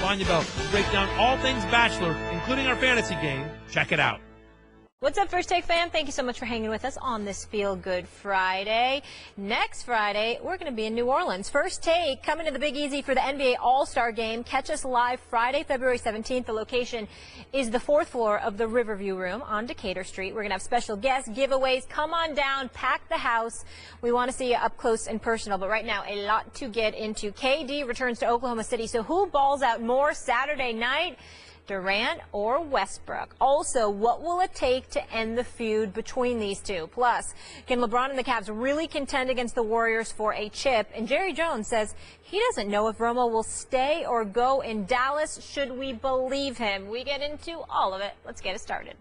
Vanya Bell will break down all things Bachelor, including our fantasy game. Check it out. What's up, First Take fam? Thank you so much for hanging with us on this Feel Good Friday. Next Friday, we're going to be in New Orleans. First Take coming to the Big Easy for the NBA All-Star Game. Catch us live Friday, February 17th. The location is the 4th floor of the Riverview Room on Decatur Street. We're going to have special guests, giveaways. Come on down, pack the house. We want to see you up close and personal. But right now, a lot to get into. KD returns to Oklahoma City. So who balls out more Saturday night? Durant or Westbrook? Also, what will it take to end the feud between these two? Plus, can LeBron and the Cavs really contend against the Warriors for a chip? And Jerry Jones says he doesn't know if Romo will stay or go in Dallas. Should we believe him? We get into all of it. Let's get it started.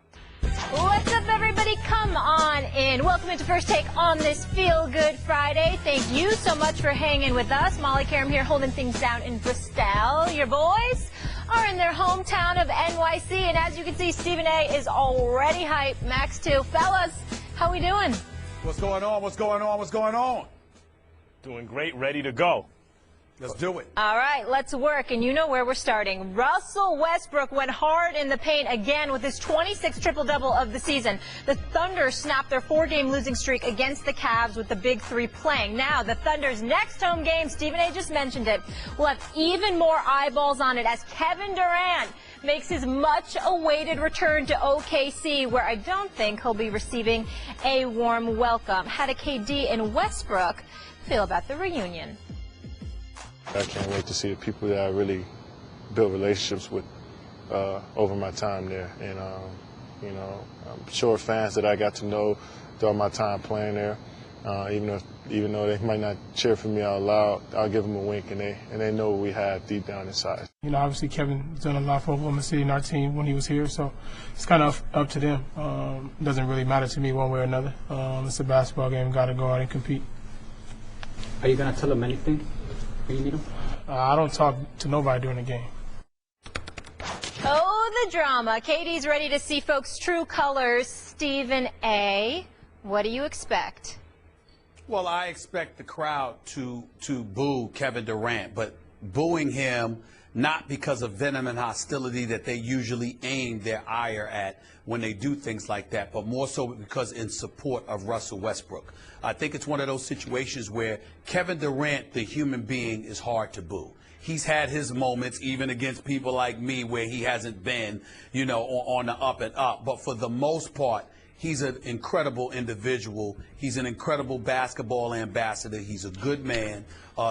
What's up, everybody? Come on in. Welcome into First Take on this Feel Good Friday. Thank you so much for hanging with us. Molly Qerim here holding things down in Bristol. Your boys are in their hometown of NYC, and as you can see, Stephen A is already hyped. Max too. Fellas, how we doing? What's going on? What's going on? What's going on? Doing great, ready to go. Let's do it. All right, let's work, and you know where we're starting. Russell Westbrook went hard in the paint again with his 26th triple-double of the season. The Thunder snapped their 4-game losing streak against the Cavs with the Big Three playing. Now, the Thunder's next home game, Stephen A just mentioned it, will have even more eyeballs on it as Kevin Durant makes his much-awaited return to OKC, where I don't think he'll be receiving a warm welcome. How do KD and Westbrook feel about the reunion? I can't wait to see the people that I really built relationships with over my time there. And, you know, I'm sure fans that I got to know during my time playing there, even though they might not cheer for me out loud, I'll give them a wink, and they know what we have deep down inside. You know, obviously Kevin's done a lot for Oklahoma City and our team when he was here, so it's kind of up to them. It doesn't really matter to me one way or another. It's a basketball game, got to go out and compete. Are you going to tell them anything when you meet them? I don't talk to nobody during the game. Oh, the drama. KD's ready to see folks' true colors. Stephen A., what do you expect? Well, I expect the crowd to boo Kevin Durant, but booing him not because of venom and hostility that they usually aim their ire at when they do things like that, but more so because in support of Russell Westbrook. I think it's one of those situations where Kevin Durant, the human being, is hard to boo. He's had his moments, even against people like me, where he hasn't been, you know, on the up and up. But for the most part, he's an incredible individual. He's an incredible basketball ambassador. He's a good man.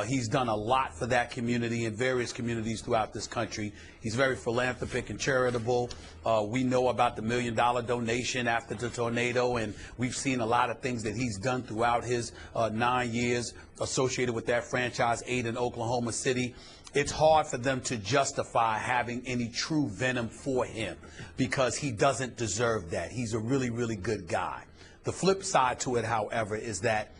He's done a lot for that community and various communities throughout this country. He's very philanthropic and charitable. We know about the $1 million donation after the tornado, and we've seen a lot of things that he's done throughout his 9 years associated with that franchise, 8 in Oklahoma City. It's hard for them to justify having any true venom for him because he doesn't deserve that. He's a really, really good guy. The flip side to it, however, is that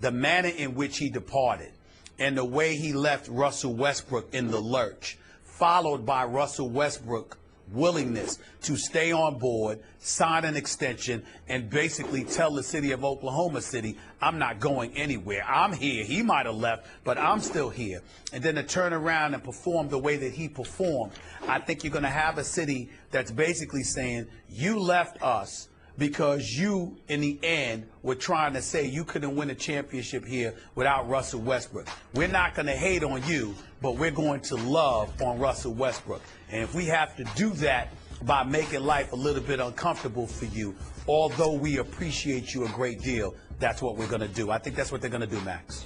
the manner in which he departed and the way he left Russell Westbrook in the lurch, followed by Russell Westbrook willingness to stay on board, sign an extension, and basically tell the city of Oklahoma City, I'm not going anywhere. I'm here. He might have left, but I'm still here. And then to turn around and perform the way that he performed, I think you're going to have a city that's basically saying, you left us because you, in the end, were trying to say you couldn't win a championship here without Russell Westbrook. We're not going to hate on you, but we're going to love on Russell Westbrook. And if we have to do that by making life a little bit uncomfortable for you, although we appreciate you a great deal, that's what we're going to do. I think that's what they're going to do, Max.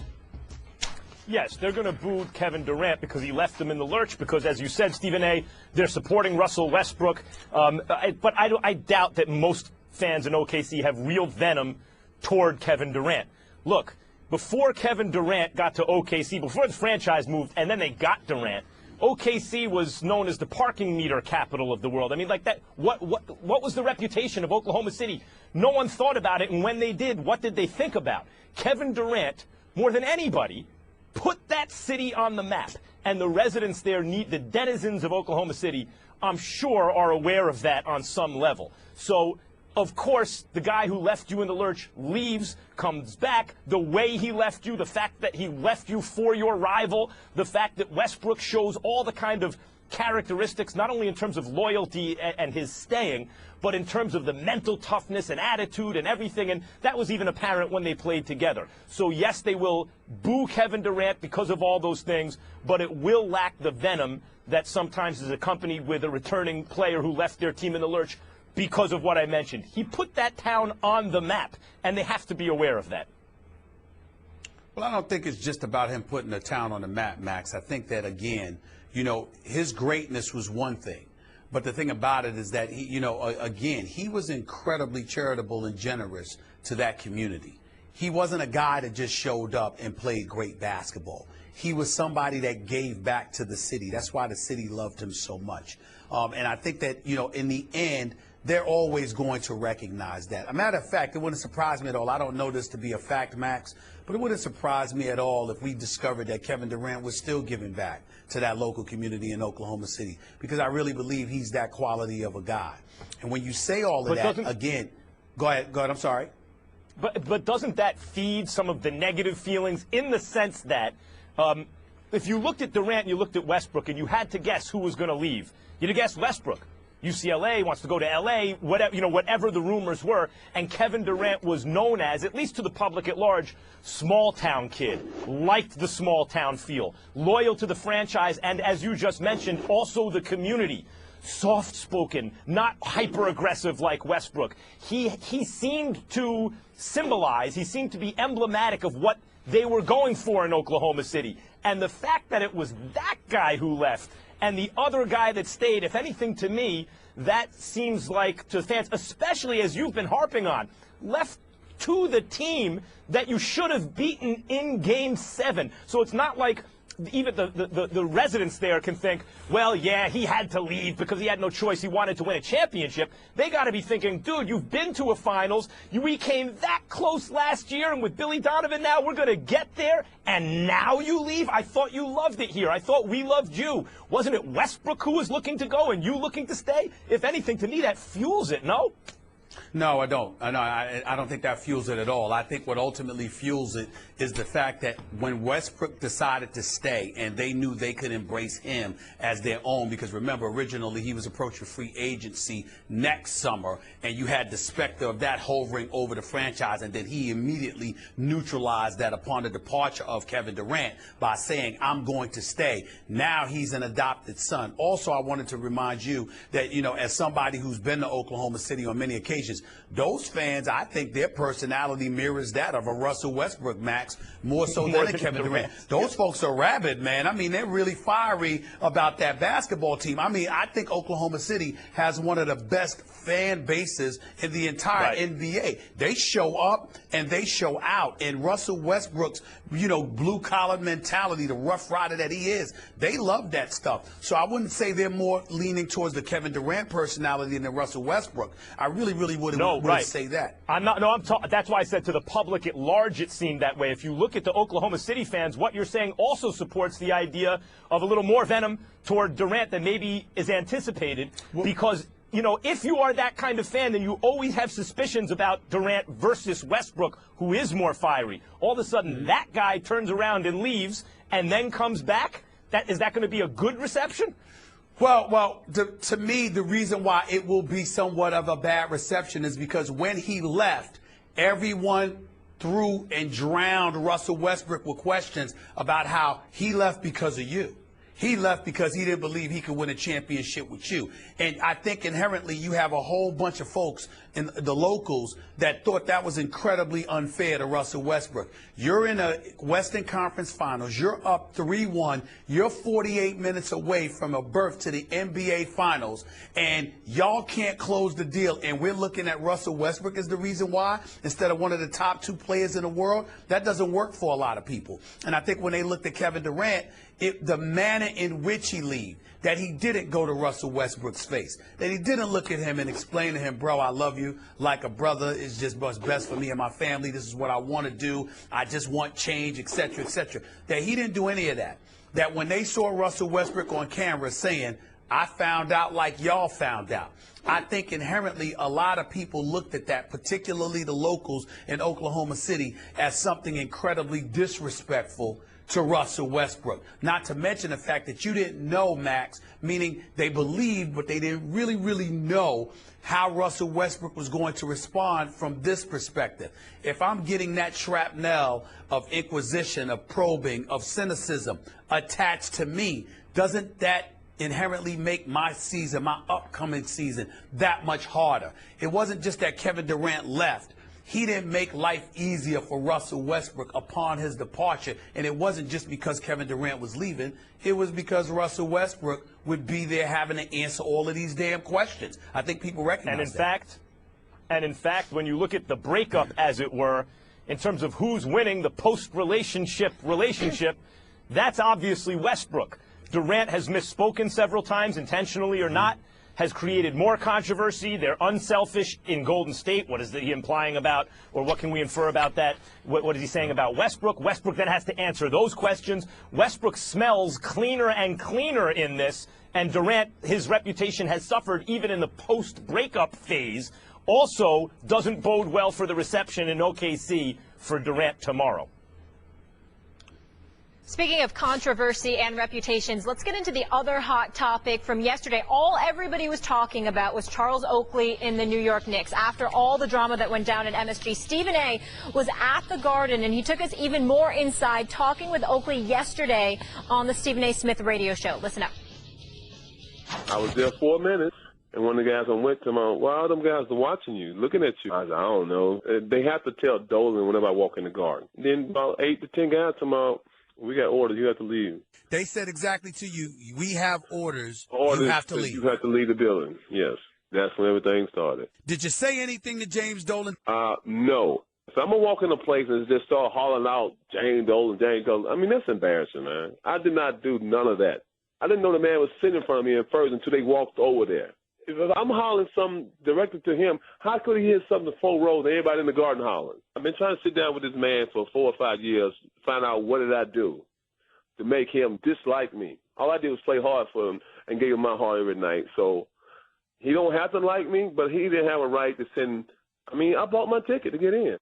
Yes, they're going to boo Kevin Durant because he left them in the lurch because, as you said, Stephen A., they're supporting Russell Westbrook. But I doubt that most fans in OKC have real venom toward Kevin Durant. Look, before Kevin Durant got to OKC, before the franchise moved, and then they got Durant, OKC was known as the parking meter capital of the world. I mean, like that. What was the reputation of Oklahoma City? No one thought about it, and when they did, what did they think about? Kevin Durant, more than anybody, put that city on the map, and the residents there the denizens of Oklahoma City, I'm sure, are aware of that on some level. So, of course, the guy who left you in the lurch leaves, comes back. The way he left you, the fact that he left you for your rival, the fact that Westbrook shows all the kind of characteristics, not only in terms of loyalty and his staying, but in terms of the mental toughness and attitude and everything. And that was even apparent when they played together. So, yes, they will boo Kevin Durant because of all those things, but it will lack the venom that sometimes is accompanied with a returning player who left their team in the lurch because of what I mentioned. He put that town on the map, and they have to be aware of that. Well, I don't think it's just about him putting the town on the map, Max. I think that, again, you know, his greatness was one thing. But the thing about it is that, he, you know, again, he was incredibly charitable and generous to that community. He wasn't a guy that just showed up and played great basketball. He was somebody that gave back to the city. That's why the city loved him so much. And I think that, you know, in the end, they're always going to recognize that. A matter of fact, it wouldn't surprise me at all. I don't know this to be a fact, Max, but it wouldn't surprise me at all if we discovered that Kevin Durant was still giving back to that local community in Oklahoma City, because I really believe he's that quality of a guy. And when you say all of that, again, go ahead, I'm sorry. But doesn't that feed some of the negative feelings in the sense that if you looked at Durant and you looked at Westbrook and you had to guess who was going to leave, you'd have guessed Westbrook. UCLA wants to go to LA, whatever, you know, whatever the rumors were. And Kevin Durant was known as, at least to the public at large, small town kid, liked the small town feel, loyal to the franchise, and as you just mentioned, also the community. Soft-spoken, not hyper-aggressive like Westbrook. He seemed to symbolize, he seemed to be emblematic of what they were going for in Oklahoma City. And the fact that it was that guy who left and the other guy that stayed, if anything, to me, that seems like to fans, especially as you've been harping on, left to the team that you should have beaten in Game 7. So it's not like even the residents there can think, well, yeah, he had to leave because he had no choice. He wanted to win a championship. They got to be thinking, dude, you've been to a finals. We came that close last year, and with Billy Donovan now, we're going to get there, and now you leave? I thought you loved it here. I thought we loved you. Wasn't it Westbrook who was looking to go and you looking to stay? If anything, to me, that fuels it, no? No, I don't. I don't think that fuels it at all. I think what ultimately fuels it is the fact that when Westbrook decided to stay and they knew they could embrace him as their own, because remember, originally he was approaching free agency next summer, and you had the specter of that hovering over the franchise, and then he immediately neutralized that upon the departure of Kevin Durant by saying, I'm going to stay. Now he's an adopted son. Also, I wanted to remind you that, you know, as somebody who's been to Oklahoma City on many occasions, those fans, I think their personality mirrors that of a Russell Westbrook, Max, more so than a Kevin Durant. Those folks are rabid, man. I mean, they're really fiery about that basketball team. I mean, I think Oklahoma City has one of the best fan bases in the entire NBA. They show up and they show out. And Russell Westbrook's, you know, blue-collar mentality, the rough rider that he is, they love that stuff. So I wouldn't say they're more leaning towards the Kevin Durant personality than Russell Westbrook. I really wouldn't say that. That's why I said to the public at large it seemed that way. If you look at the Oklahoma City fans, what you're saying also supports the idea of a little more venom toward Durant than maybe is anticipated, because, you know, if you are that kind of fan, then you always have suspicions about Durant versus Westbrook, who is more fiery. All of a sudden, that guy turns around and leaves and then comes back. Is that going to be a good reception? Well, to me, the reason why it will be somewhat of a bad reception is because when he left, everyone threw and drowned Russell Westbrook with questions about how he left because of you. He left because he didn't believe he could win a championship with you. And I think inherently you have a whole bunch of folks in the locals that thought that was incredibly unfair to Russell Westbrook. You're in a Western Conference Finals. You're up 3-1. You're 48 minutes away from a berth to the NBA Finals. And y'all can't close the deal. And we're looking at Russell Westbrook as the reason why instead of one of the top 2 players in the world. That doesn't work for a lot of people. And I think when they looked at Kevin Durant, the manner in which he leave, that he didn't go to Russell Westbrook's face, that he didn't look at him and explain to him, bro, I love you like a brother. It's just what's best for me and my family. This is what I want to do. I just want change, etc., etc. That he didn't do any of that. That when they saw Russell Westbrook on camera saying, I found out like y'all found out, I think inherently a lot of people looked at that, particularly the locals in Oklahoma City, as something incredibly disrespectful to Russell Westbrook. Not to mention the fact that you didn't know, Max, meaning they believed, but they didn't really know how Russell Westbrook was going to respond from this perspective. If I'm getting that shrapnel of inquisition, of probing, of cynicism attached to me, doesn't that inherently make my season, my upcoming season, that much harder? It wasn't just that Kevin Durant left. He didn't make life easier for Russell Westbrook upon his departure, and it wasn't just because Kevin Durant was leaving. It was because Russell Westbrook would be there having to answer all of these damn questions. I think people recognize that. And in fact, when you look at the breakup, as it were, in terms of who's winning the post-relationship, that's obviously Westbrook. Durant has misspoken several times, intentionally or not, has created more controversy. They're unselfish in Golden State. What is he implying about, or what can we infer about that? What is he saying about Westbrook? Westbrook then has to answer those questions. Westbrook smells cleaner and cleaner in this, and Durant, his reputation has suffered even in the post-breakup phase. Also doesn't bode well for the reception in OKC for Durant tomorrow. Speaking of controversy and reputations, let's get into the other hot topic from yesterday. All everybody was talking about was Charles Oakley in the New York Knicks. After all the drama that went down at MSG, Stephen A. was at the Garden, and he took us even more inside, talking with Oakley yesterday on the Stephen A. Smith radio show. Listen up. I was there 4 minutes, and one of the guys went to him, well, all them guys are watching you, looking at you. I said, I don't know. They have to tell Dolan whenever I walk in the Garden. Then about 8 to 10 guys come out. We got orders. You have to leave. They said exactly to you, we have orders. You have to leave. You have to leave the building. Yes. That's when everything started. Did you say anything to James Dolan? No. So I'm going to walk in a place and just start hollering out, James Dolan. I mean, that's embarrassing, man. I did not do none of that. I didn't know the man was sitting in front of me at first until they walked over there. If I'm hollering something directed to him, how could he hear something to 4 rows and everybody in the Garden hollering? I've been trying to sit down with this man for 4 or 5 years, find out what did I do to make him dislike me. All I did was play hard for him and gave him my heart every night. So he don't have to like me, but he didn't have a right to send. I mean, I bought my ticket to get in.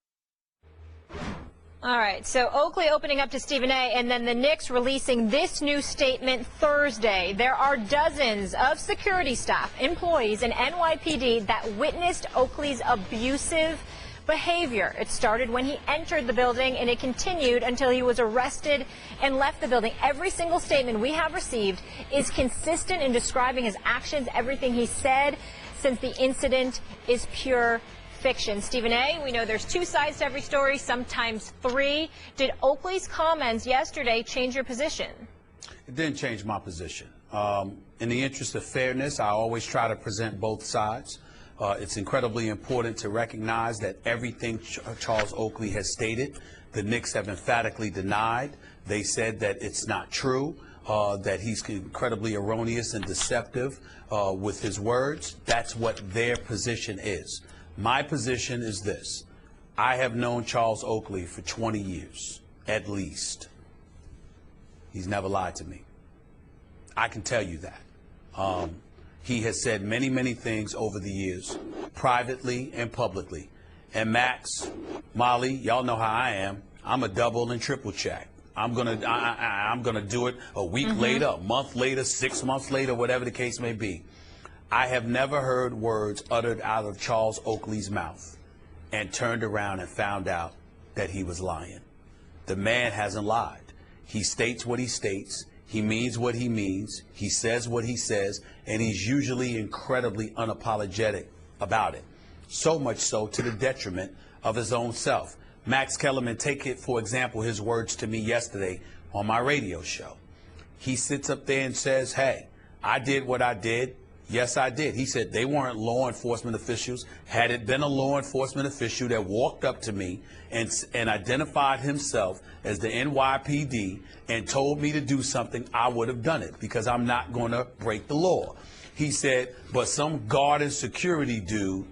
All right, so Oakley opening up to Stephen A., and then the Knicks releasing this new statement Thursday. There are dozens of security staff, employees, and NYPD that witnessed Oakley's abusive behavior. It started when he entered the building, and it continued until he was arrested and left the building. Every single statement we have received is consistent in describing his actions, everything he said, since the incident is pure fiction. Stephen A., we know there's 2 sides to every story, sometimes 3. Did Oakley's comments yesterday change your position? It didn't change my position. In the interest of fairness, I always try to present both sides. It's incredibly important to recognize that everything Charles Oakley has stated, the Knicks have emphatically denied. They said that it's not true, that he's incredibly erroneous and deceptive with his words. That's what their position is. My position is this. I have known Charles Oakley for 20 years, at least. He's never lied to me. I can tell you that. He has said many, many things over the years, privately and publicly. And Max, Molly, y'all know how I am. I'm a double and triple check. I'm gonna do it a week later, a month later, 6 months later, whatever the case may be. I have never heard words uttered out of Charles Oakley's mouth and turned around and found out that he was lying. The man hasn't lied. He states what he states. He means what he means. He says what he says, and he's usually incredibly unapologetic about it. So much so to the detriment of his own self. Max Kellerman, take it, for example, his words to me yesterday on my radio show. He sits up there and says, hey, I did what I did. Yes, I did. He said they weren't law enforcement officials. Had it been a law enforcement official that walked up to me and identified himself as the NYPD and told me to do something, I would have done it because I'm not going to break the law. He said, but some guard and security dude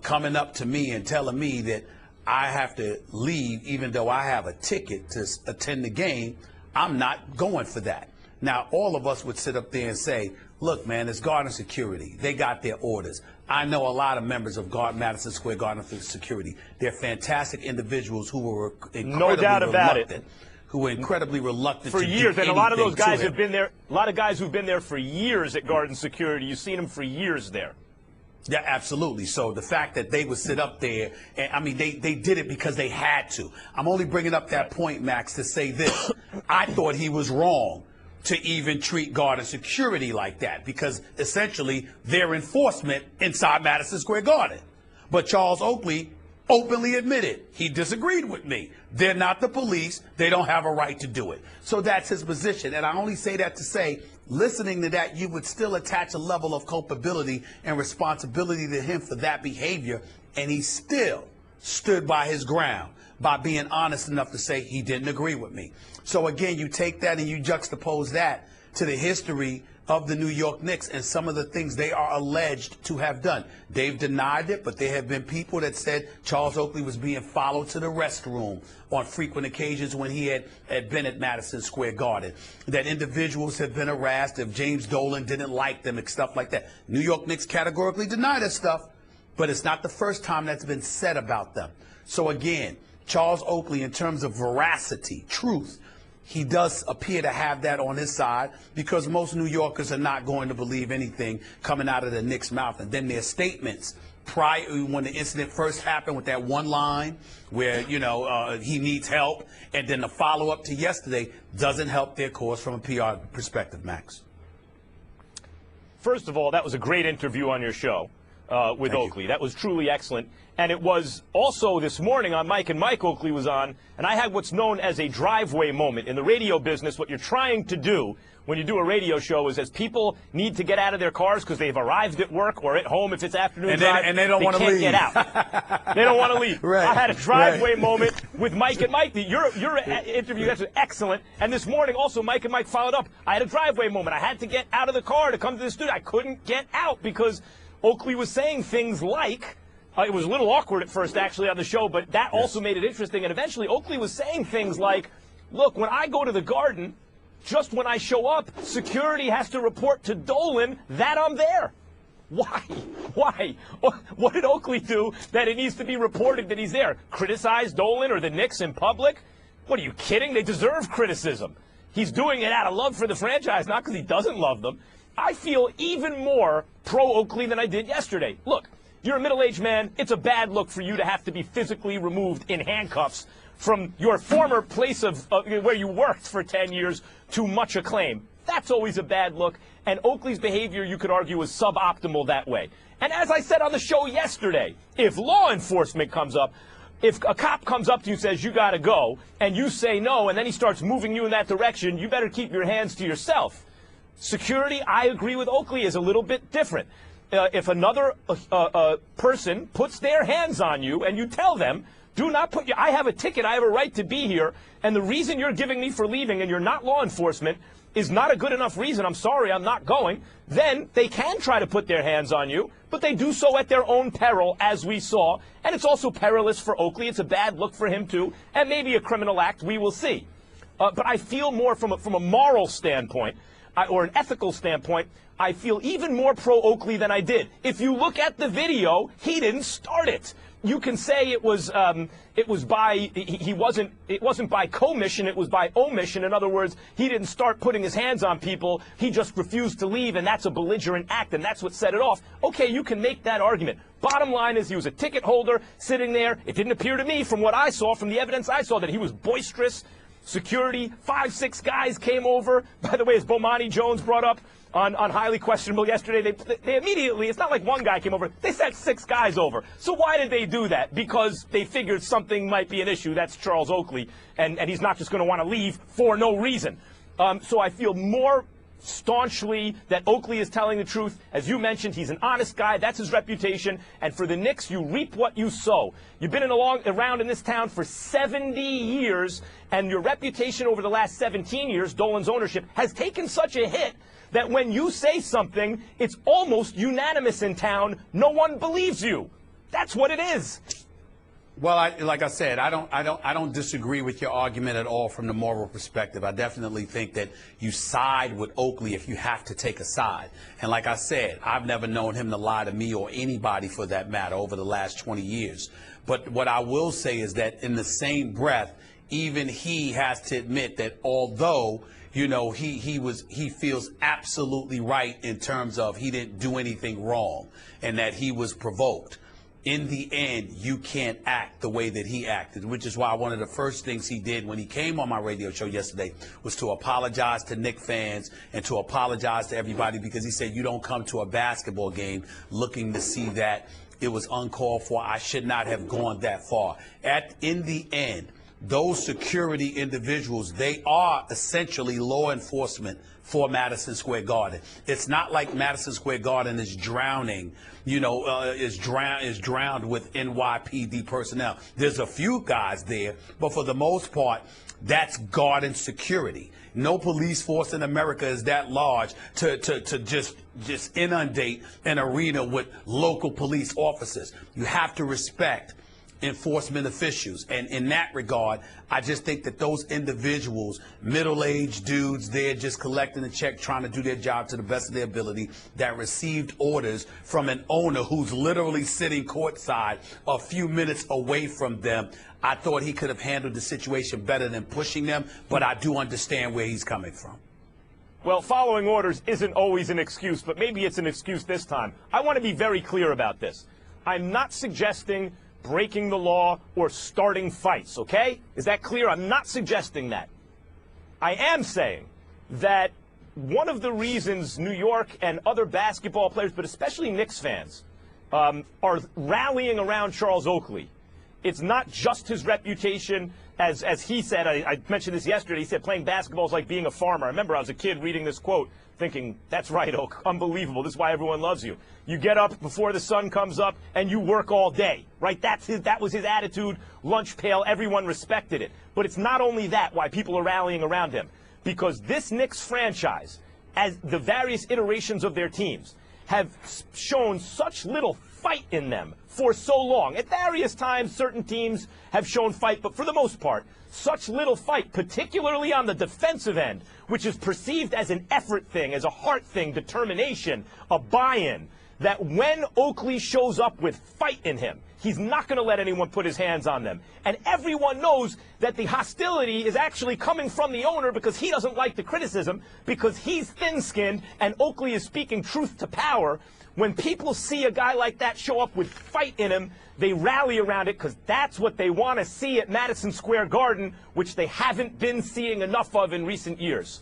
coming up to me and telling me that I have to leave even though I have a ticket to attend the game, I'm not going for that. Now, all of us would sit up there and say, look, man, it's Garden Security. They got their orders. I know a lot of members of Madison Square Garden Security. They're fantastic individuals who were incredibly reluctant. who were incredibly reluctant for to years, do and a lot of those anything guys to have him. been there. A lot of guys who've been there for years at Garden Security. You've seen them for years there. Yeah, absolutely. So the fact that they would sit up there, and I mean, they did it because they had to. I'm only bringing up that point, Max, to say this. I thought he was wrong to even treat Garden Security like that, because essentially they're enforcement inside Madison Square Garden. But Charles Oakley openly admitted he disagreed with me. They're not the police. They don't have a right to do it. So that's his position. And I only say that to say, listening to that, you would still attach a level of culpability and responsibility to him for that behavior. And he still stood by his ground by being honest enough to say he didn't agree with me. So again, you take that and you juxtapose that to the history of the New York Knicks and some of the things they are alleged to have done. They've denied it, but there have been people that said Charles Oakley was being followed to the restroom on frequent occasions when he had been at Madison Square Garden, that individuals have been harassed if James Dolan didn't like them and stuff like that. New York Knicks categorically deny that stuff, but it's not the first time that's been said about them. So again, Charles Oakley, in terms of veracity, truth, he does appear to have that on his side, because most New Yorkers are not going to believe anything coming out of the Knicks' mouth. And then their statements prior, when the incident first happened, with that one line where, you know, he needs help, and then the follow-up to yesterday doesn't help their cause from a PR perspective, Max. First of all, that was a great interview on your show with Oakley. That was truly excellent. And it was also this morning on Mike and Mike, Oakley was on, and I had what's known as a driveway moment. In the radio business, what you're trying to do when you do a radio show is, as people need to get out of their cars because they've arrived at work or at home if it's afternoon drive, and they don't want to leave. They can't get out. They don't want to leave. Right. I had a driveway moment with Mike and Mike. Your interview was excellent. And this morning also, Mike and Mike followed up. I had a driveway moment. I had to get out of the car to come to the studio. I couldn't get out because Oakley was saying things like, it was a little awkward at first, actually, on the show, but that also made it interesting. And eventually, Oakley was saying things like, look, when I go to the Garden, just when I show up, security has to report to Dolan that I'm there. Why? Why? What did Oakley do that it needs to be reported that he's there? Criticize Dolan or the Knicks in public? What, are you kidding? They deserve criticism. He's doing it out of love for the franchise, not because he doesn't love them. I feel even more pro-Oakley than I did yesterday. Look, you're a middle-aged man. It's a bad look for you to have to be physically removed in handcuffs from your former place of where you worked for 10 years to much acclaim. That's always a bad look, and Oakley's behavior, you could argue, is suboptimal that way. And as I said on the show yesterday, if law enforcement comes up, if a cop comes up to you and says, you got to go, and you say no, and then he starts moving you in that direction, you better keep your hands to yourself. Security, I agree with Oakley, is a little bit different. If another person puts their hands on you and you tell them, do not put I have a ticket, I have a right to be here, and the reason you're giving me for leaving and you're not law enforcement is not a good enough reason, I'm sorry, I'm not going, then they can try to put their hands on you, but they do so at their own peril, as we saw, and it's also perilous for Oakley. It's a bad look for him, too, and maybe a criminal act, we will see. But I feel more from a moral standpoint, or an ethical standpoint, I feel even more pro-Oakley than I did. If you look at the video, he didn't start it. You can say it was by it wasn't by commission, it was by omission. In other words, he didn't start putting his hands on people. He just refused to leave, and that's a belligerent act, and that's what set it off. Okay, you can make that argument. Bottom line is he was a ticket holder sitting there. It didn't appear to me, from what I saw, from the evidence I saw, that he was boisterous. Security, 5-6 guys came over. By the way, as Bomani Jones brought up on Highly Questionable yesterday, they immediately, it's not like one guy came over, they sent 6 guys over. So why did they do that? Because they figured something might be an issue. That's Charles Oakley, and he's not just going to want to leave for no reason. So I feel more staunchly that Oakley is telling the truth. As you mentioned, he's an honest guy. That's his reputation. And for the Knicks, you reap what you sow. You've been around in this town for 70 years, and your reputation over the last 17 years, Dolan's ownership, has taken such a hit that when you say something, it's almost unanimous in town. No one believes you. That's what it is. Well, like I said, I don't disagree with your argument at all from the moral perspective. I definitely think that you side with Oakley if you have to take a side. And like I said, I've never known him to lie to me or anybody for that matter over the last 20 years. But what I will say is that in the same breath, even he has to admit that although, you know, he feels absolutely right in terms of he didn't do anything wrong and that he was provoked. In the end, you can't act the way that he acted, which is why one of the first things he did when he came on my radio show yesterday was to apologize to Knicks fans and to apologize to everybody, because he said, you don't come to a basketball game looking to see that it was uncalled for. I should not have gone that far. In the end, those security individuals, they are essentially law enforcement for Madison Square Garden. It's not like Madison Square Garden is drowning, you know, is drowned with NYPD personnel. There's a few guys there, but for the most part, that's Garden security. No police force in America is that large to just inundate an arena with local police officers. You have to respect enforcement officials, and in that regard, I just think that those individuals, middle-aged dudes, they're just collecting a check, trying to do their job to the best of their ability, that received orders from an owner who's literally sitting courtside a few minutes away from them. I thought he could have handled the situation better than pushing them, but I do understand where he's coming from. Well, following orders isn't always an excuse, but maybe it's an excuse this time. I want to be very clear about this. I'm not suggesting breaking the law or starting fights, okay? Is that clear? I'm not suggesting that. I am saying that one of the reasons New York and other basketball players, but especially Knicks fans, are rallying around Charles Oakley, it's not just his reputation. As he said, I mentioned this yesterday, he said playing basketball is like being a farmer. I remember I was a kid reading this quote thinking, that's right, Oak, unbelievable. This is why everyone loves you. You get up before the sun comes up and you work all day, right? That was his attitude, lunch pail, everyone respected it. But it's not only that why people are rallying around him, because this Knicks franchise, as the various iterations of their teams, have shown such little fight in them for so long. At various times, certain teams have shown fight, but for the most part, such little fight, particularly on the defensive end, which is perceived as an effort thing, as a heart thing, determination, a buy-in, that when Oakley shows up with fight in him, he's not going to let anyone put his hands on them. And everyone knows that the hostility is actually coming from the owner because he doesn't like the criticism, because he's thin-skinned and Oakley is speaking truth to power. When people see a guy like that show up with fight in him, they rally around it because that's what they want to see at Madison Square Garden, which they haven't been seeing enough of in recent years.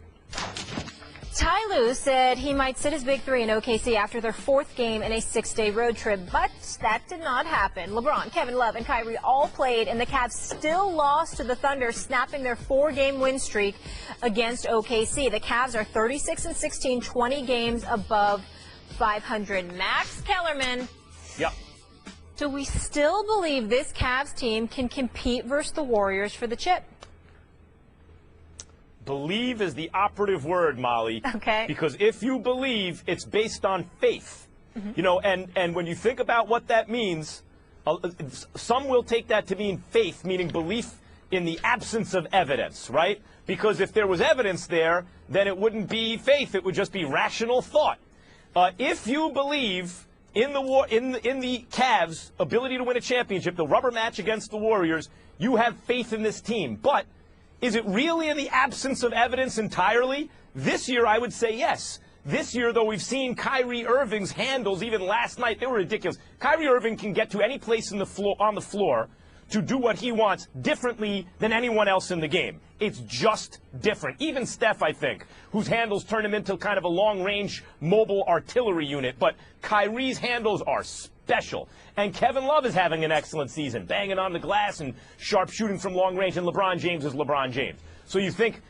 Ty Lue said he might sit his big three in OKC after their fourth game in a 6-day road trip, but that did not happen. LeBron, Kevin Love, and Kyrie all played, and the Cavs still lost to the Thunder, snapping their 4-game win streak against OKC. The Cavs are 36-16, 20 games above 500. Max Kellerman. Yep. Do we still believe this Cavs team can compete versus the Warriors for the chip? Believe is the operative word, Molly. Okay. Because if you believe, it's based on faith. Mm-hmm. You know, and when you think about what that means, some will take that to mean faith, meaning belief in the absence of evidence, right? Because if there was evidence there, then it wouldn't be faith. It would just be rational thought. If you believe in the Cavs' ability to win a championship, the rubber match against the Warriors, you have faith in this team. But is it really in the absence of evidence entirely? This year, I would say yes. This year, though, we've seen Kyrie Irving's handles, even last night, they were ridiculous. Kyrie Irving can get to any place on the floor to do what he wants differently than anyone else in the game. It's just different. Even Steph, I think, whose handles turn him into kind of a long-range mobile artillery unit. But Kyrie's handles are special. And Kevin Love is having an excellent season, banging on the glass and sharp shooting from long range, and LeBron James is LeBron James. So you think,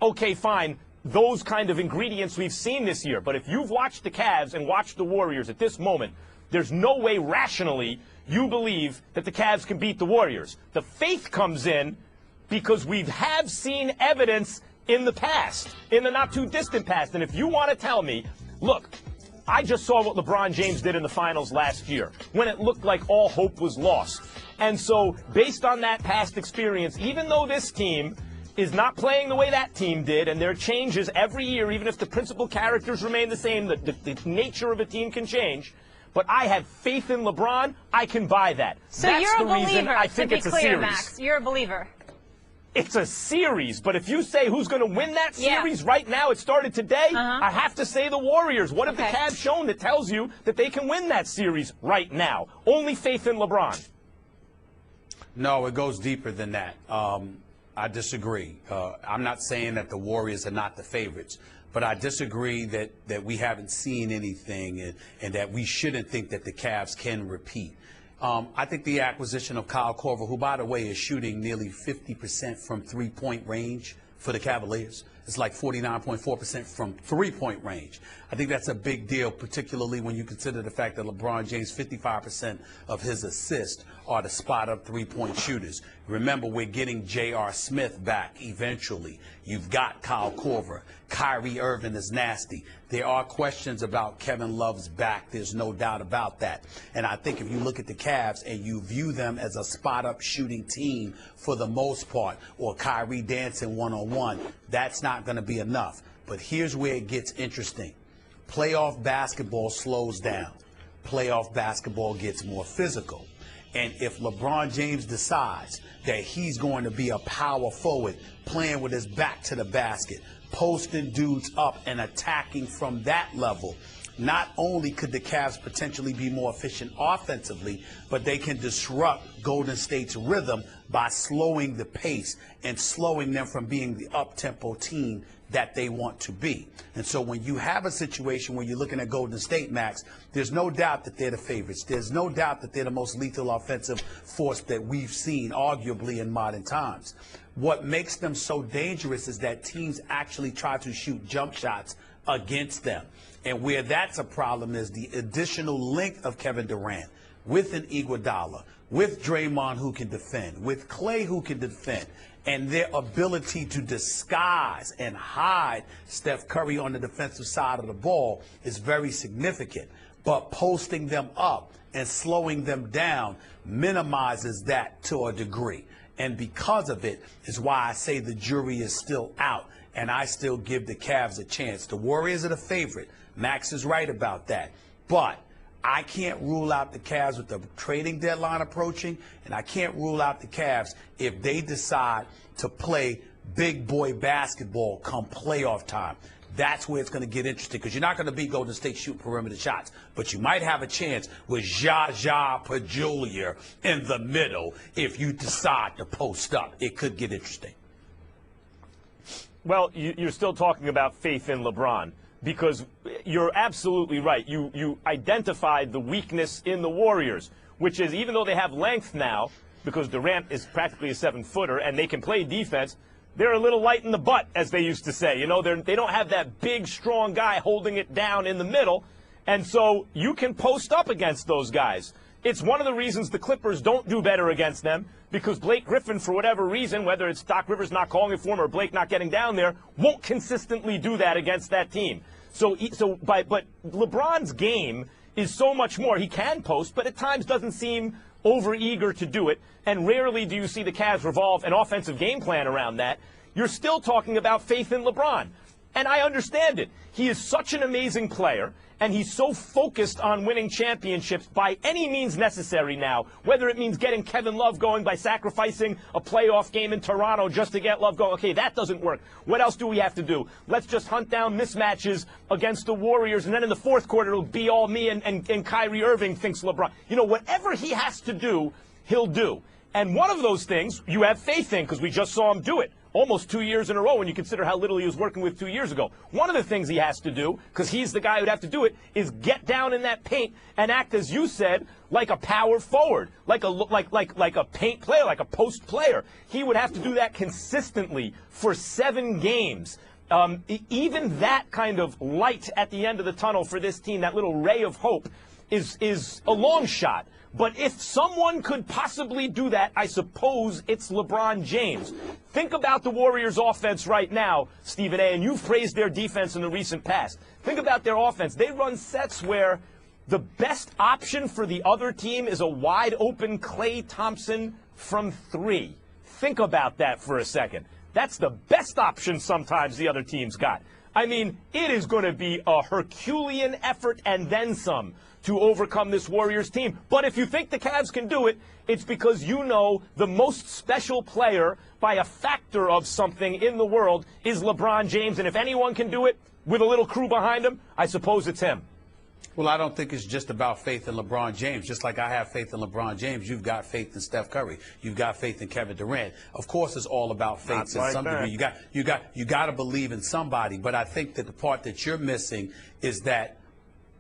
okay, fine, those kind of ingredients we've seen this year. But if you've watched the Cavs and watched the Warriors at this moment, there's no way rationally you believe that the Cavs can beat the Warriors. The faith comes in because we have seen evidence in the past, in the not-too-distant past. And if you want to tell me, look, I just saw what LeBron James did in the finals last year when it looked like all hope was lost. And so based on that past experience, even though this team is not playing the way that team did, and there are changes every year, even if the principal characters remain the same, the nature of a team can change. But I have faith in LeBron. I can buy that. So that's you're the a believer, reason I think to be it's a clear, series. Max. You're a believer. it's a series. But if you say who's going to win that series right now, it started today, I have to say the Warriors. What have the Cavs shown that tells you that they can win that series right now? Only faith in LeBron. No, it goes deeper than that. I disagree. I'm not saying that the Warriors are not the favorites, but I disagree that we haven't seen anything and that we shouldn't think that the Cavs can repeat. I think the acquisition of Kyle Korver, who, by the way, is shooting nearly 50% from three-point range for the Cavaliers. It's like 49.4% from three-point range. I think that's a big deal, particularly when you consider the fact that LeBron James, 55% of his assists are to spot-up three-point shooters. Remember, we're getting J.R. Smith back eventually. You've got Kyle Korver. Kyrie Irving is nasty. There are questions about Kevin Love's back. There's no doubt about that. And I think if you look at the Cavs and you view them as a spot-up shooting team for the most part, or Kyrie dancing one-on-one, that's not going to be enough. But here's where it gets interesting. Playoff basketball slows down. Playoff basketball gets more physical. And if LeBron James decides that he's going to be a power forward, playing with his back to the basket, posting dudes up and attacking from that level, not only could the Cavs potentially be more efficient offensively, but they can disrupt Golden State's rhythm by slowing the pace and slowing them from being the up-tempo team that they want to be. And so when you have a situation where you're looking at Golden State, Max, there's no doubt that they're the favorites. There's no doubt that they're the most lethal offensive force that we've seen, arguably, in modern times. What makes them so dangerous is that teams actually try to shoot jump shots against them. And where that's a problem is the additional length of Kevin Durant with an Iguodala, with Draymond who can defend, with Clay who can defend, and their ability to disguise and hide Steph Curry on the defensive side of the ball is very significant. But posting them up and slowing them down minimizes that to a degree. And because of it is why I say the jury is still out, and I still give the Cavs a chance. The Warriors are the favorite. Max is right about that. But I can't rule out the Cavs with the trading deadline approaching, and I can't rule out the Cavs if they decide to play big boy basketball come playoff time. That's where it's going to get interesting, because you're not going to beat Golden State shooting perimeter shots, but you might have a chance with Zsa Pachulia in the middle if you decide to post up. It could get interesting. Well, you're still talking about faith in LeBron, because you're absolutely right. You identified the weakness in the Warriors, which is even though they have length now, because Durant is practically a 7-footer and they can play defense, they're a little light in the butt, as they used to say. You know, they don't have that big, strong guy holding it down in the middle, and so you can post up against those guys. It's one of the reasons the Clippers don't do better against them, because Blake Griffin, for whatever reason, whether it's Doc Rivers not calling it for him or Blake not getting down there, won't consistently do that against that team. But LeBron's game is so much more. He can post, but at times doesn't seem over-eager to do it, and rarely do you see the Cavs revolve an offensive game plan around that. You're still talking about faith in LeBron, and I understand it. He is such an amazing player, and he's so focused on winning championships by any means necessary now, whether it means getting Kevin Love going by sacrificing a playoff game in Toronto just to get Love going. Okay, that doesn't work. What else do we have to do? Let's just hunt down mismatches against the Warriors, and then in the fourth quarter it'll be all me and Kyrie Irving thinks LeBron. You know, whatever he has to do, he'll do. And one of those things you have faith in, because we just saw him do it almost 2 years in a row when you consider how little he was working with 2 years ago. One of the things he has to do, because he's the guy who'd have to do it, is get down in that paint and act, as you said, like a power forward, like a paint player, like a post player. He would have to do that consistently for 7 games. Even that kind of light at the end of the tunnel for this team, that little ray of hope, is a long shot. But if someone could possibly do that, I suppose it's LeBron James. Think about the Warriors' offense right now, Stephen A., and you've praised their defense in the recent past. Think about their offense. They run sets where the best option for the other team is a wide-open Klay Thompson from 3. Think about that for a second. That's the best option sometimes the other team's got. I mean, it is going to be a Herculean effort and then some to overcome this Warriors team. But if you think the Cavs can do it, it's because you know the most special player by a factor of something in the world is LeBron James. And if anyone can do it with a little crew behind him, I suppose it's him. Well, I don't think it's just about faith in LeBron James. Just like I have faith in LeBron James, you've got faith in Steph Curry. You've got faith in Kevin Durant. Of course, it's all about faith to some degree. You got to believe in somebody. But I think that the part that you're missing is that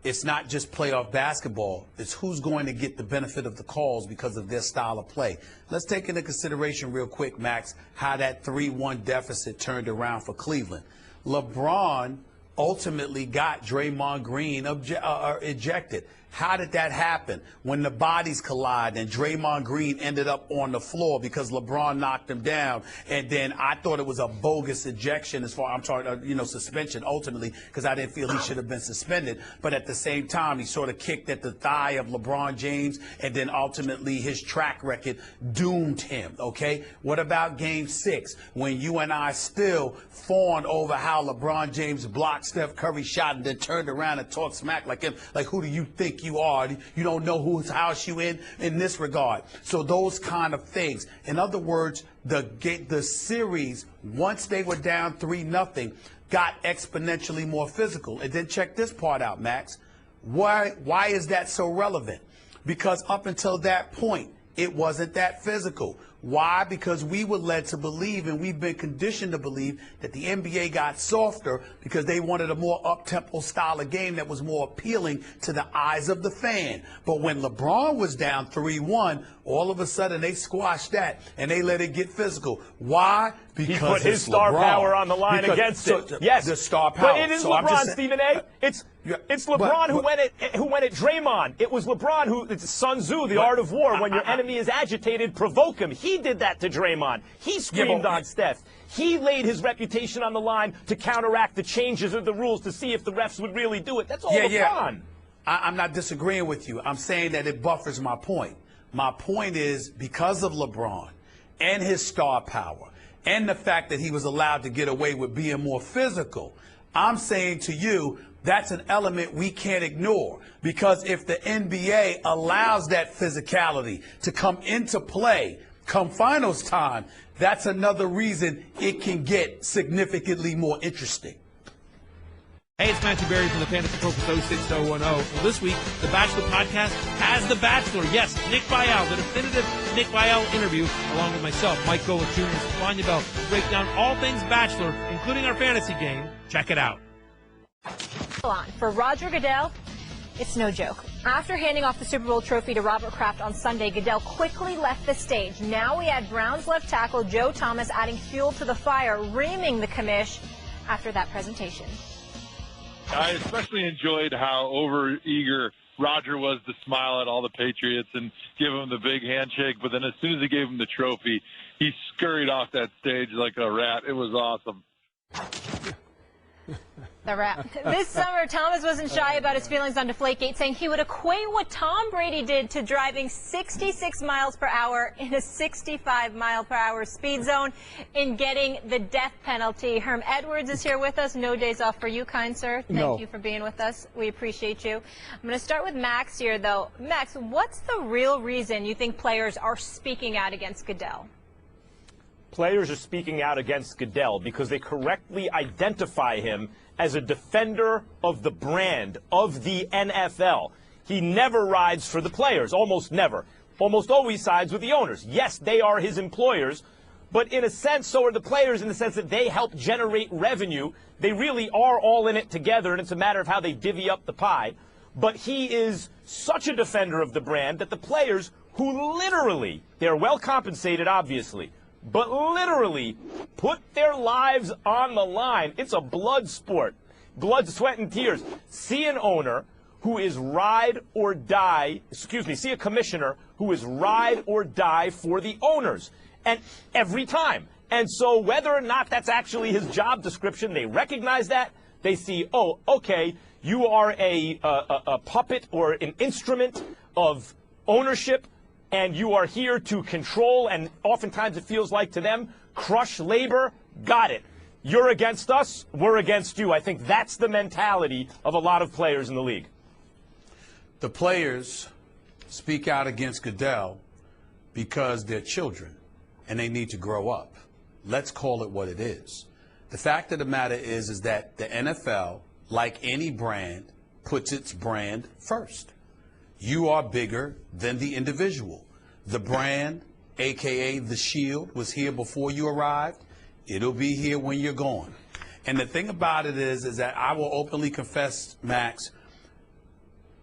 it's not just playoff basketball. It's who's going to get the benefit of the calls because of their style of play. Let's take into consideration real quick, Max, how that 3-1 deficit turned around for Cleveland. LeBron ultimately got Draymond Green ejected. How did that happen? When the bodies collide and Draymond Green ended up on the floor because LeBron knocked him down. And then I thought it was a bogus ejection suspension ultimately, because I didn't feel he should have been suspended. But at the same time, he sort of kicked at the thigh of LeBron James, and then ultimately his track record doomed him. Okay. What about Game 6 when you and I still fawned over how LeBron James blocked Steph Curry's shot and then turned around and talked smack like him? Like, who do you think you are? You don't know whose house you in this regard. So those kind of things. In other words, the series, once they were down 3-0, got exponentially more physical. And then check this part out, Max. Why is that so relevant? Because up until that point, it wasn't that physical. Why? Because we were led to believe, and we've been conditioned to believe, that the NBA got softer because they wanted a more up-tempo style of game that was more appealing to the eyes of the fan. But when LeBron was down 3-1, all of a sudden they squashed that and they let it get physical. Why? Because he put his star power on the line against it. Yes, the star power. But it is LeBron, Stephen A. It's LeBron who went at Draymond. It was LeBron who, it's Sun Tzu, the art of war. When your enemy is agitated, provoke him. He did that to Draymond. He screamed on Steph. He laid his reputation on the line to counteract the changes of the rules to see if the refs would really do it. That's all LeBron. Yeah. I'm not disagreeing with you. I'm saying that it buffers my point. My point is, because of LeBron and his star power and the fact that he was allowed to get away with being more physical, I'm saying to you, that's an element we can't ignore. Because if the NBA allows that physicality to come into play come finals time, that's another reason it can get significantly more interesting. Hey, it's Matthew Berry from the Fantasy Focus 06010. Well, this week, the Bachelor podcast has The Bachelor. Yes, Nick Viall, the definitive Nick Viall interview, along with myself, Mike Golick Jr. and Stefania Bell, to break down all things Bachelor, including our fantasy game. Check it out. For Roger Goodell, it's no joke. After handing off the Super Bowl trophy to Robert Kraft on Sunday, Goodell quickly left the stage. Now we had Browns left tackle Joe Thomas adding fuel to the fire, reaming the commish after that presentation. I especially enjoyed how over-eager Roger was to smile at all the Patriots and give them the big handshake. But then as soon as he gave him the trophy, he scurried off that stage like a rat. It was awesome. The rat. This summer, Thomas wasn't shy about his feelings on Deflategate, saying he would equate what Tom Brady did to driving 66 miles per hour in a 65-mile-per-hour speed zone in getting the death penalty. Herm Edwards is here with us. No days off for you, kind sir. Thank you for being with us. We appreciate you. I'm going to start with Max here, though. Max, what's the real reason you think players are speaking out against Goodell? Players are speaking out against Goodell because they correctly identify him as a defender of the brand of the NFL. He never rides for the players, almost never. Almost always sides with the owners. Yes, they are his employers, but in a sense, so are the players in the sense that they help generate revenue. They really are all in it together, and it's a matter of how they divvy up the pie. But he is such a defender of the brand that the players, who literally, they're well compensated, obviously, but literally put their lives on the line. It's a blood sport. Blood, sweat, and tears. See an owner who is ride or die, see a commissioner who is ride or die for the owners. And every time. And so whether or not that's actually his job description, they recognize that. They see, oh, okay, you are a puppet or an instrument of ownership, and you are here to control, and oftentimes it feels like to them, crush labor. Got it. you're against us, we're against you. I think that's the mentality of a lot of players in the league. The players speak out against Goodell because they're children and they need to grow up. Let's call it what it is. The fact of the matter is that the NFL, like any brand, puts its brand first. You are bigger than the individual. The brand, a.k.a. the shield, was here before you arrived. It'll be here when you're gone. And the thing about it is that I will openly confess, Max,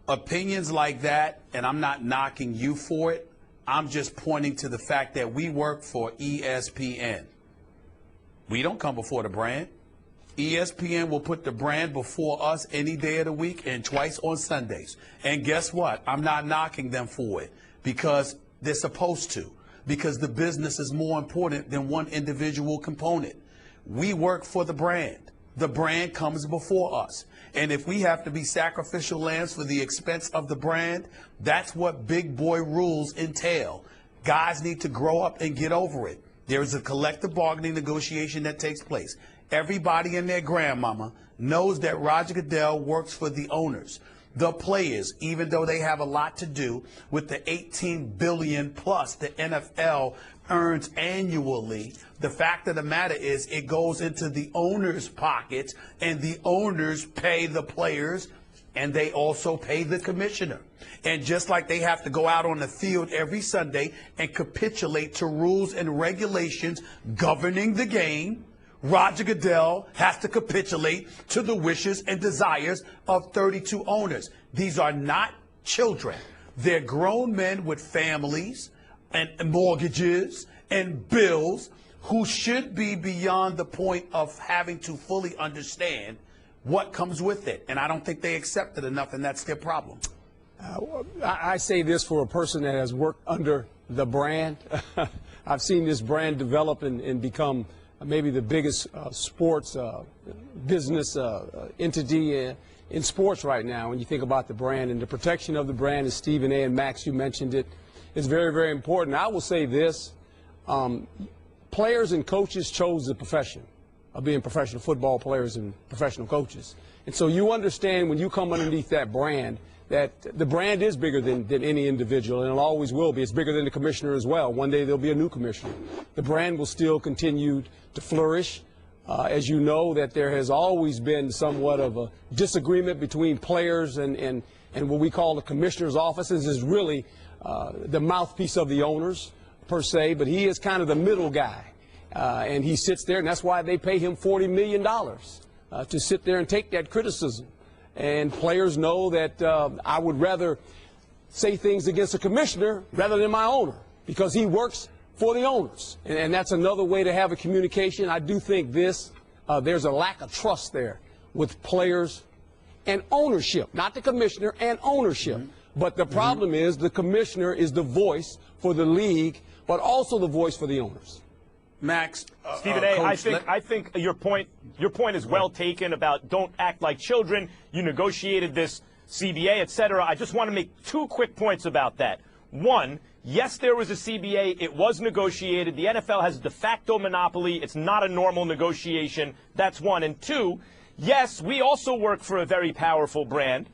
opinions like that, and I'm not knocking you for it, I'm just pointing to the fact that we work for ESPN. We don't come before the brand. ESPN will put the brand before us any day of the week and twice on Sundays. And guess what? I'm not knocking them for it because they're supposed to, because the business is more important than one individual component. We work for the brand. The brand comes before us. And if we have to be sacrificial lambs for the expense of the brand, that's what big boy rules entail. Guys need to grow up and get over it. There is a collective bargaining negotiation that takes place. Everybody and their grandmama knows that Roger Goodell works for the owners. The players, even though they have a lot to do with the $18 billion plus the NFL earns annually, the fact of the matter is it goes into the owners' pockets, and the owners pay the players, and they also pay the commissioner. And just like they have to go out on the field every Sunday and capitulate to rules and regulations governing the game, Roger Goodell has to capitulate to the wishes and desires of 32 owners. These are not children. They're grown men with families and mortgages and bills who should be beyond the point of having to fully understand what comes with it. And I don't think they accept it enough, and that's their problem. I say this for a person that has worked under the brand. I've seen this brand develop and become maybe the biggest sports business entity in sports right now. When you think about the brand and the protection of the brand, as Stephen A. and Max, you mentioned it, is very, very important. I will say this. Players and coaches chose the profession of being professional football players and professional coaches. And so you understand when you come underneath that brand that the brand is bigger than any individual, and it always will be. It's bigger than the commissioner as well. One day there'll be a new commissioner. The brand will still continue to flourish. As you know, that there has always been somewhat of a disagreement between players and what we call the commissioner's offices is really the mouthpiece of the owners, per se, but he is kind of the middle guy. And he sits there, and that's why they pay him $40 million to sit there and take that criticism. And players know that I would rather say things against a commissioner rather than my owner, because he works for the owners. And that's another way to have a communication. I do think there's a lack of trust there with players and ownership, not the commissioner and ownership. Mm-hmm. But the problem is the commissioner is the voice for the league, but also the voice for the owners. Max, Stephen A., I think your point is well taken about don't act like children. You negotiated this CBA, et cetera. I just want to make two quick points about that. One, yes, there was a CBA. It was negotiated. The NFL has a de facto monopoly. It's not a normal negotiation. That's one. And two, yes, we also work for a very powerful brand.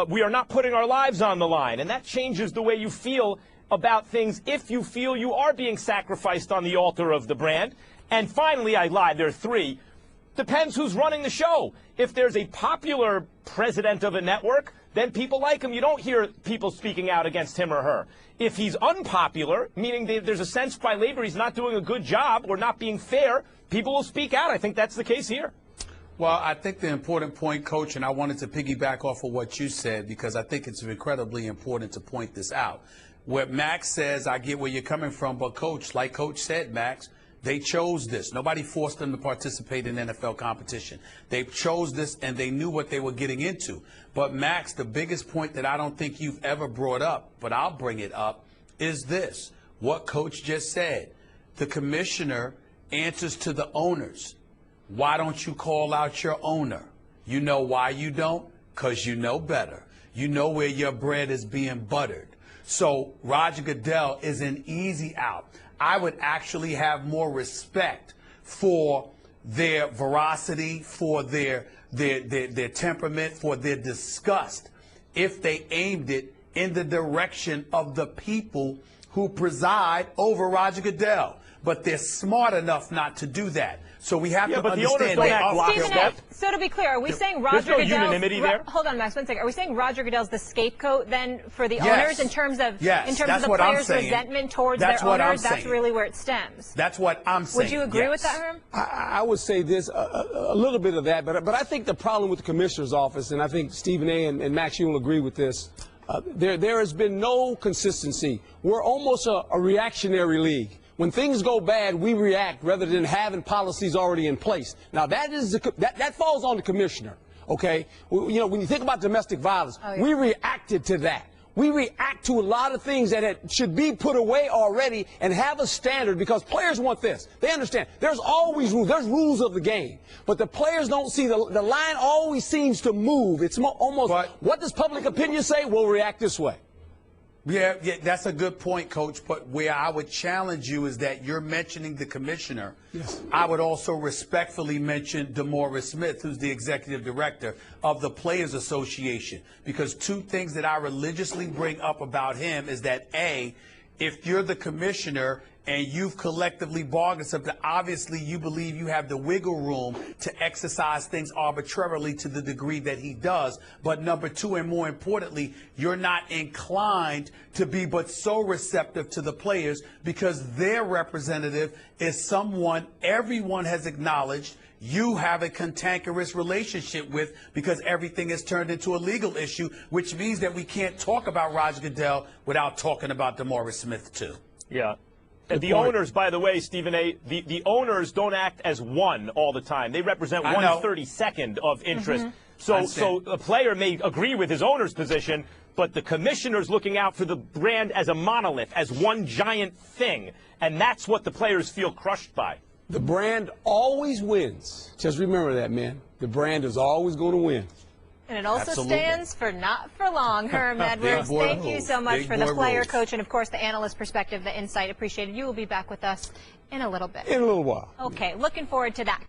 We are not putting our lives on the line, and that changes the way you feel about things if you feel you are being sacrificed on the altar of the brand. And finally, I lied, there are three. Depends who's running the show. If there's a popular president of a network, then people like him. You don't hear people speaking out against him or her. If he's unpopular, meaning there's a sense by labor he's not doing a good job or not being fair, people will speak out. I think that's the case here. Well, I think the important point, Coach, and I wanted to piggyback off of what you said because I think it's incredibly important to point this out. Where Max says, I get where you're coming from, but Coach, like Coach said, Max, they chose this. Nobody forced them to participate in NFL competition. They chose this, and they knew what they were getting into. But, Max, the biggest point that I don't think you've ever brought up, but I'll bring it up, is this. What Coach just said. The commissioner answers to the owners. Why don't you call out your owner? You know why you don't? Because you know better. You know where your bread is being buttered. So Roger Goodell is an easy out. I would actually have more respect for their veracity, for their temperament, for their disgust, if they aimed it in the direction of the people who preside over Roger Goodell. But they're smart enough not to do that. So we have to understand that. So to be clear, are we saying Roger Goodell's unanimity there? Hold on, Max, 1 second. Are we saying Roger Goodell's the scapegoat then for the owners in terms of the players' resentment towards their owners? That's really where it stems. That's what I'm saying. Would you agree with that, Herm? I would say this, a little bit of that, but I think the problem with the commissioner's office, and I think Stephen A. and Max, you will agree with this, there has been no consistency. We're almost a reactionary league. When things go bad, we react rather than having policies already in place. Now, that falls on the commissioner, okay? You know, when you think about domestic violence, we reacted to that. We react to a lot of things that should be put away already and have a standard, because players want this. They understand. There's always rules. There's rules of the game. But the players don't see the line always seems to move. It's almost, what does public opinion say? We'll react this way. Yeah, that's a good point, Coach. But where I would challenge you is that you're mentioning the commissioner. Yes. I would also respectfully mention DeMaurice Smith, who's the executive director of the Players Association, because two things that I religiously bring up about him is that, A, if you're the commissioner and you've collectively bargained something, obviously you believe you have the wiggle room to exercise things arbitrarily to the degree that he does. But number two, and more importantly, you're not inclined to be but so receptive to the players, because their representative is someone everyone has acknowledged you have a cantankerous relationship with, because everything is turned into a legal issue, which means that we can't talk about Roger Goodell without talking about DeMaurice Smith too. Yeah. The owners, by the way, Stephen A., the owners don't act as one all the time. They represent 1/32 of interest. So a player may agree with his owner's position, but the commissioner's looking out for the brand as a monolith, as one giant thing. And that's what the players feel crushed by. The brand always wins. Just remember that, man. The brand is always going to win. And it also stands for not for long. Herm Edwards, thank you so much for the player, coach, and, of course, the analyst perspective, the insight. Appreciated. You will be back with us in a little bit. In a little while. Okay, looking forward to that.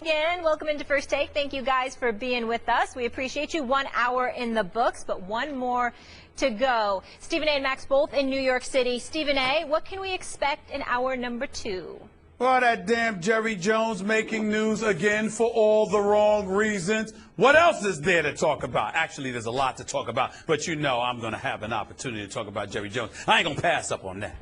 Again, welcome into First Take. Thank you guys for being with us. We appreciate you. 1 hour in the books, but one more to go. Stephen A. and Max both in New York City. Stephen A., what can we expect in hour number 2? Oh, that damn Jerry Jones making news again for all the wrong reasons. What else is there to talk about? Actually, there's a lot to talk about, but you know I'm going to have an opportunity to talk about Jerry Jones. I ain't going to pass up on that.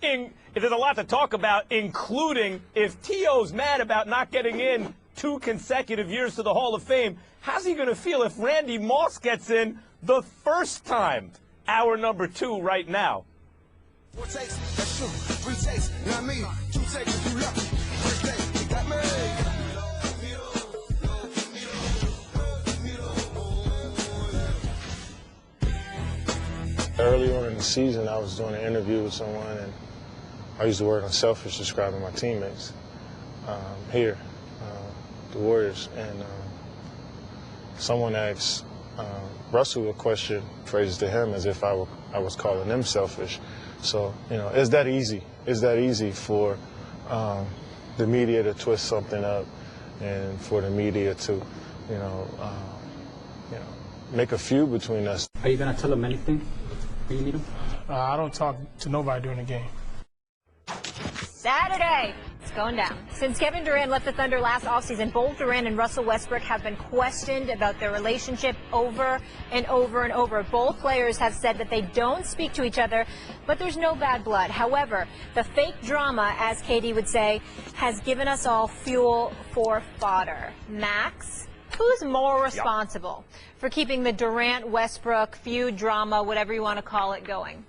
If there's a lot to talk about, including if T.O.'s mad about not getting in 2 consecutive years to the Hall of Fame, how's he going to feel if Randy Moss gets in the first time? Hour number 2 right now. 4 takes, that's true. 3 takes, not me. 2 takes, you lucky. First take, you got me. Early on in the season, I was doing an interview with someone, and I used the word unselfish describing my teammates here, the Warriors. And someone asked Russell a question, phrased to him as if I was calling them selfish. So, you know, is that easy? Is that easy for the media to twist something up, and for the media to, you know, make a feud between us? Are you going to tell him anything when you meet him? I don't talk to nobody during the game. Saturday. It's going down. Since Kevin Durant left the Thunder last offseason, both Durant and Russell Westbrook have been questioned about their relationship over and over and over. Both players have said that they don't speak to each other, but there's no bad blood. However, the fake drama, as KD would say, has given us all fuel for fodder. Max, who's more responsible for keeping the Durant-Westbrook feud, drama, whatever you want to call it, going?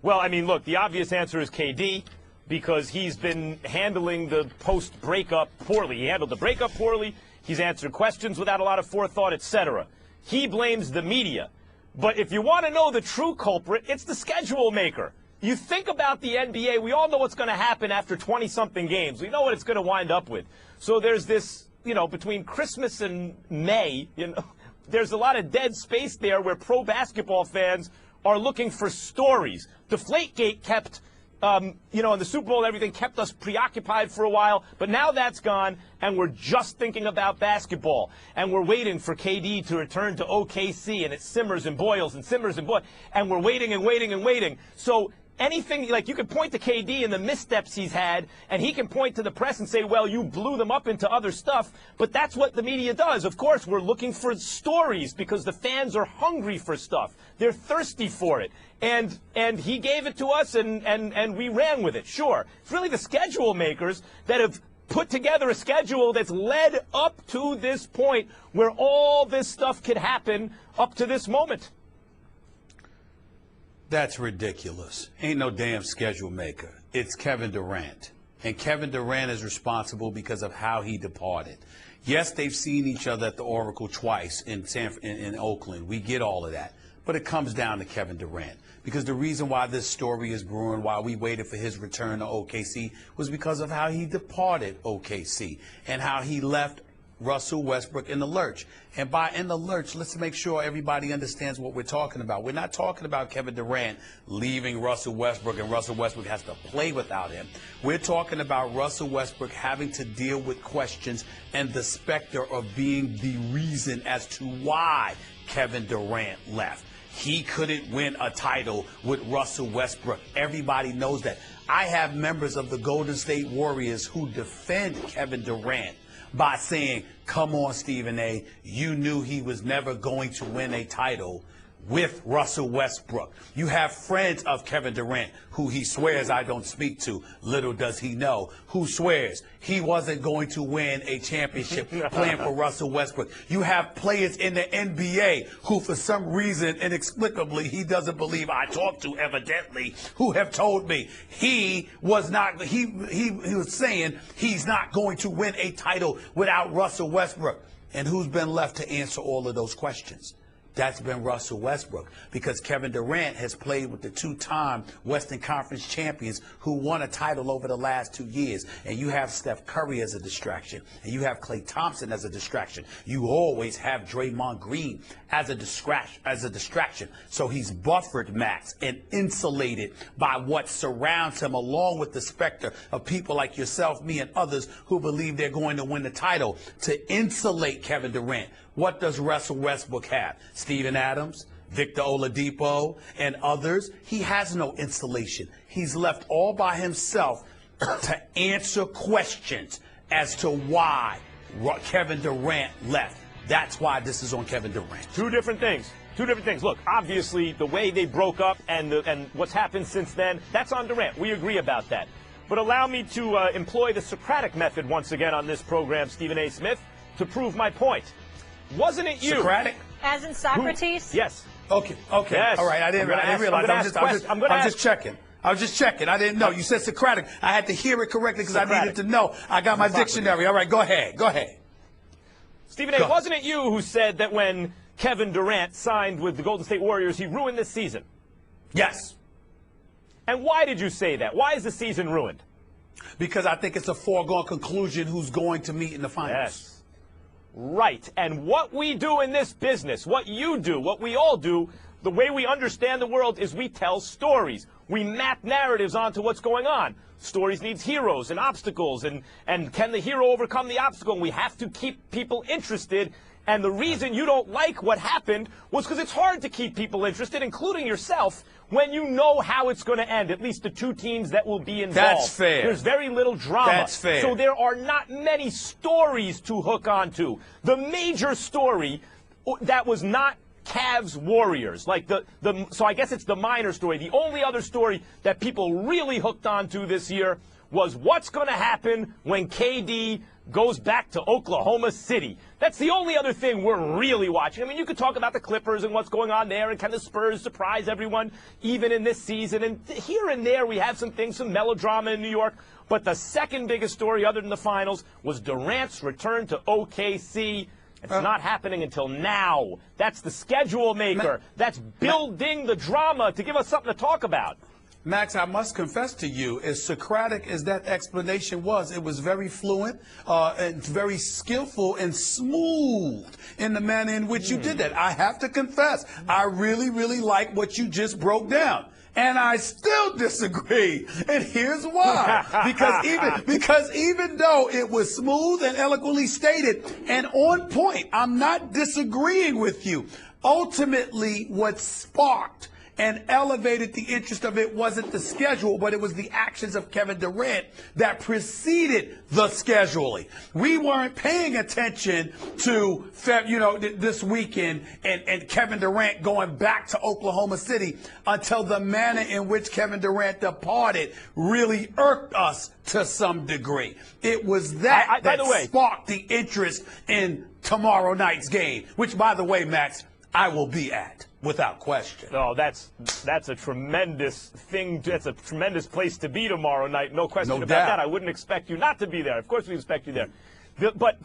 Well, I mean, look, the obvious answer is KD, because he's been handling the post-breakup poorly. He handled the breakup poorly. He's answered questions without a lot of forethought, etc. He blames the media. But if you want to know the true culprit, it's the schedule maker. You think about the NBA, we all know what's going to happen after 20-something games. We know what it's going to wind up with. So there's this, you know, between Christmas and May, you know, there's a lot of dead space there where pro basketball fans are looking for stories. Deflategate kept you know, in the Super Bowl, everything kept us preoccupied for a while, but now that's gone, and we're just thinking about basketball, and we're waiting for KD to return to OKC, and it simmers and boils and simmers and boils, and we're waiting and waiting and waiting. So anything, like, you can point to KD and the missteps he's had, and he can point to the press and say, well, you blew them up into other stuff, but that's what the media does. Of course, we're looking for stories because the fans are hungry for stuff. They're thirsty for it. And he gave it to us, and we ran with it, sure. It's really the schedule makers that have put together a schedule that's led up to this point where all this stuff could happen up to this moment. That's ridiculous. Ain't no damn schedule maker. It's Kevin Durant. And Kevin Durant is responsible because of how he departed. Yes, they've seen each other at the Oracle twice in Oakland. We get all of that. But it comes down to Kevin Durant. Because the reason why this story is brewing, why we waited for his return to OKC, was because of how he departed OKC and how he left Russell Westbrook in the lurch. And by in the lurch, let's make sure everybody understands what we're talking about. We're not talking about Kevin Durant leaving Russell Westbrook and Russell Westbrook has to play without him. We're talking about Russell Westbrook having to deal with questions and the specter of being the reason as to why Kevin Durant left. He couldn't win a title with Russell Westbrook. Everybody knows that. I have members of the Golden State Warriors who defend Kevin Durant by saying, come on, Stephen A., you knew he was never going to win a title with Russell Westbrook. You have friends of Kevin Durant who he swears I don't speak to, little does he know, who swears he wasn't going to win a championship playing for Russell Westbrook. You have players in the NBA who for some reason, inexplicably, he doesn't believe I talk to, evidently, who have told me he was not, he was saying he's not going to win a title without Russell Westbrook. And who's been left to answer all of those questions? That's been Russell Westbrook, because Kevin Durant has played with the two-time Western Conference champions who won a title over the last 2 years. And you have Steph Curry as a distraction, and you have Klay Thompson as a distraction. You always have Draymond Green as a distraction. So he's buffered, Max, and insulated by what surrounds him, along with the specter of people like yourself, me, and others who believe they're going to win the title. To insulate Kevin Durant, what does Russell Westbrook have? Steven Adams, Victor Oladipo, and others. He has no insulation. He's left all by himself to answer questions as to why Kevin Durant left. That's why this is on Kevin Durant. Two different things. Look, obviously, the way they broke up and what's happened since then, that's on Durant. We agree about that. But allow me to employ the Socratic method once again on this program, Stephen A. Smith, to prove my point. Wasn't it you? Socratic? As in Socrates? Yes. Okay. Yes. All right. I didn't realize. I'm just checking. I was just checking. I didn't know. You said Socratic. I had to hear it correctly because I needed to know. I got my dictionary. All right. Go ahead. Stephen A., wasn't it you who said that when Kevin Durant signed with the Golden State Warriors, he ruined this season? Yes. And why did you say that? Why is the season ruined? Because I think it's a foregone conclusion who's going to meet in the finals. Yes. Right. And what we do in this business, what you do, what we all do, the way we understand the world is we tell stories. We map narratives onto what's going on. Stories needs heroes and obstacles, and can the hero overcome the obstacle? And we have to keep people interested. And the reason you don't like what happened was because it's hard to keep people interested, including yourself, when you know how it's going to end, at least the two teams that will be involved. That's fair. There's very little drama. That's fair. So there are not many stories to hook onto. The major story that was not Cavs Warriors, like so I guess it's the minor story. The only other story that people really hooked onto this year was what's going to happen when KD goes back to Oklahoma City. That's the only other thing we're really watching. I mean, you could talk about the Clippers and what's going on there, and can the Spurs surprise everyone, even in this season. And here and there we have some things, some melodrama in New York. But the second biggest story, other than the finals, was Durant's return to OKC. It's not happening until now. That's the schedule maker. That's building the drama to give us something to talk about. Max, I must confess to you, as Socratic as that explanation was, it was very fluent and very skillful and smooth in the manner in which you did that. I have to confess, I really, really like what you just broke down. And I still disagree. And here's why. Because even though it was smooth and eloquently stated and on point, I'm not disagreeing with you. Ultimately, what sparked and elevated the interest of it wasn't the schedule, but it was the actions of Kevin Durant that preceded the scheduling. We weren't paying attention to, this weekend and Kevin Durant going back to Oklahoma City until the manner in which Kevin Durant departed really irked us to some degree. It was that sparked the interest in tomorrow night's game, which, by the way, Max, I will be at. Without question. No, that's a tremendous thing. That's a tremendous place to be tomorrow night. No question about that. I wouldn't expect you not to be there. Of course, we expect you there. But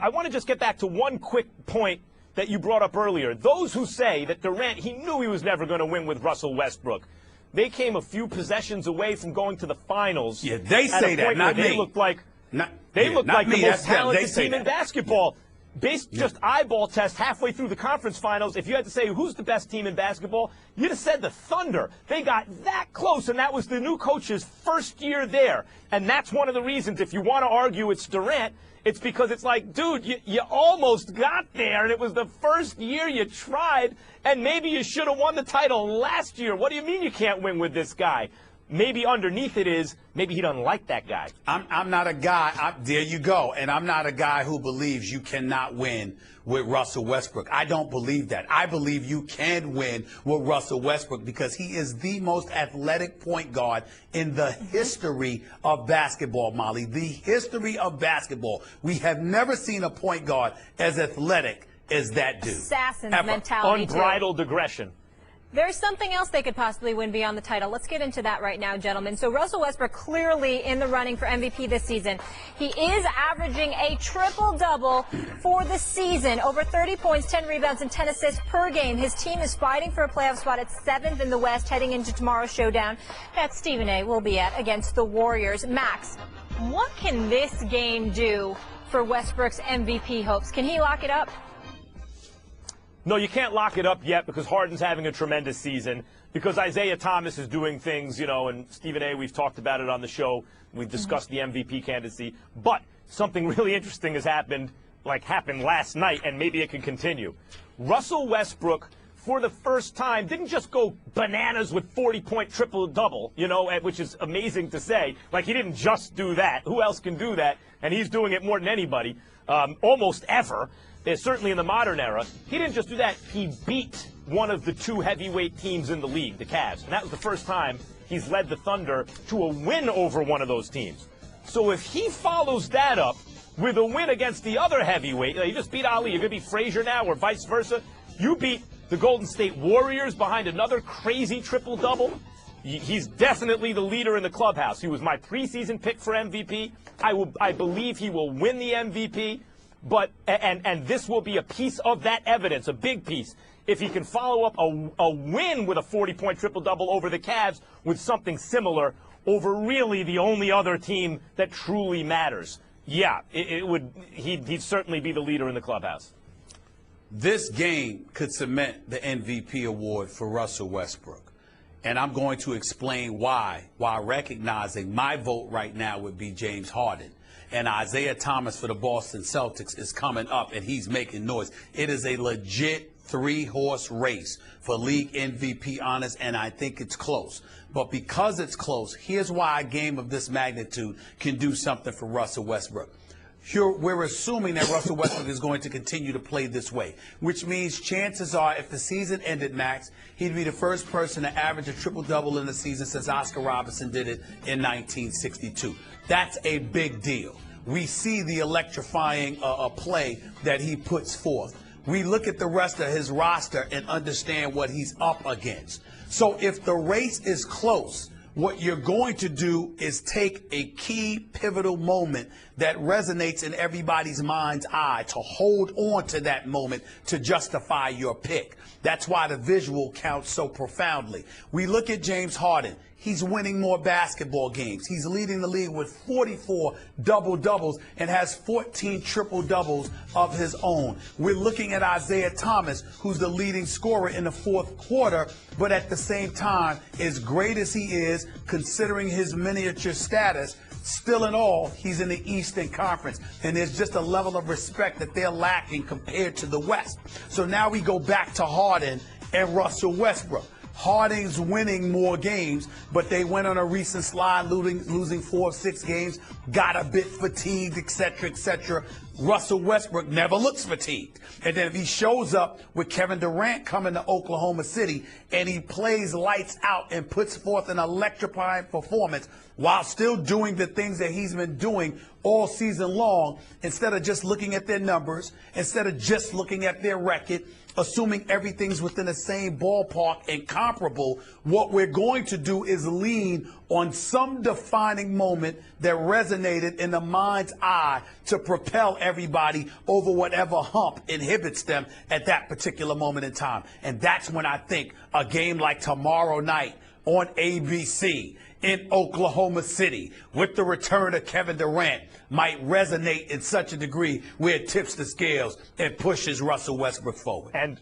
I want to just get back to one quick point that you brought up earlier. Those who say that Durant, he knew he was never going to win with Russell Westbrook. They came a few possessions away from going to the finals. Yeah, they say that, not me. They looked like the most talented team in basketball. Just eyeball test halfway through the conference finals, if you had to say who's the best team in basketball, you'd have said the Thunder. They got that close, and that was the new coach's first year there. And that's one of the reasons, if you want to argue it's Durant, it's because it's like, dude, you almost got there, and it was the first year you tried, and maybe you should have won the title last year. What do you mean you can't win with this guy? Maybe underneath it is, maybe he doesn't like that guy. I'm not a guy, there you go, and I'm not a guy who believes you cannot win with Russell Westbrook. I don't believe that. I believe you can win with Russell Westbrook because he is the most athletic point guard in the history of basketball, Molly. The history of basketball. We have never seen a point guard as athletic as that dude. Assassin's mentality, unbridled aggression. There's something else they could possibly win beyond the title. Let's get into that right now, gentlemen. So Russell Westbrook clearly in the running for MVP this season. He is averaging a triple-double for the season. Over 30 points, 10 rebounds, and 10 assists per game. His team is fighting for a playoff spot at 7th in the West heading into tomorrow's showdown that Stephen A. will be at against the Warriors. Max, what can this game do for Westbrook's MVP hopes? Can he lock it up? No, you can't lock it up yet because Harden's having a tremendous season, because Isaiah Thomas is doing things, and Stephen A., we've talked about it on the show. We've discussed the MVP candidacy. But something really interesting has happened last night, and maybe it can continue. Russell Westbrook, for the first time, didn't just go bananas with 40-point triple-double, which is amazing to say. Like, he didn't just do that. Who else can do that? And he's doing it more than anybody, almost ever. Certainly in the modern era. He didn't just do that. He beat one of the two heavyweight teams in the league, the Cavs. And that was the first time he's led the Thunder to a win over one of those teams. So if he follows that up with a win against the other heavyweight, you just beat Ali, you're going to beat Frazier now, or vice versa. You beat the Golden State Warriors behind another crazy triple-double. He's definitely the leader in the clubhouse. He was my preseason pick for MVP. I believe he will win the MVP. But and this will be a piece of that evidence, a big piece, if he can follow up a win with a 40-point triple-double over the Cavs with something similar over really the only other team that truly matters. Yeah, he'd certainly be the leader in the clubhouse. This game could cement the MVP award for Russell Westbrook. And I'm going to explain why, while recognizing my vote right now would be James Harden. And Isaiah Thomas for the Boston Celtics is coming up, and he's making noise. It is a legit three-horse race for league MVP honors, and I think it's close. But because it's close, here's why a game of this magnitude can do something for Russell Westbrook. We're assuming that Russell Westbrook is going to continue to play this way, which means chances are if the season ended, Max, he'd be the first person to average a triple-double in the season since Oscar Robertson did it in 1962. That's a big deal. We see the electrifying play that he puts forth. We look at the rest of his roster and understand what he's up against. So if the race is close, what you're going to do is take a key pivotal moment that resonates in everybody's mind's eye to hold on to that moment to justify your pick. That's why the visual counts so profoundly. We look at James Harden. he's winning more basketball games. He's leading the league with 44 double-doubles and has 14 triple-doubles of his own. We're looking at Isaiah Thomas, who's the leading scorer in the fourth quarter, but at the same time, as great as he is, considering his miniature status, still in all, he's in the Eastern Conference, and there's just a level of respect that they're lacking compared to the West. So now we go back to Harden and Russell Westbrook. Harden's winning more games, but they went on a recent slide, losing 4 of 6 games, got a bit fatigued, etc., etc. Russell Westbrook never looks fatigued. And then if he shows up with Kevin Durant coming to Oklahoma City and he plays lights out and puts forth an electrifying performance while still doing the things that he's been doing all season long, instead of just looking at their numbers, instead of just looking at their record, assuming everything's within the same ballpark and comparable, what we're going to do is lean on some defining moment that resonated in the mind's eye to propel everybody over whatever hump inhibits them at that particular moment in time. And that's when I think a game like tomorrow night on ABC in Oklahoma City with the return of Kevin Durant might resonate in such a degree where it tips the scales and pushes Russell Westbrook forward. And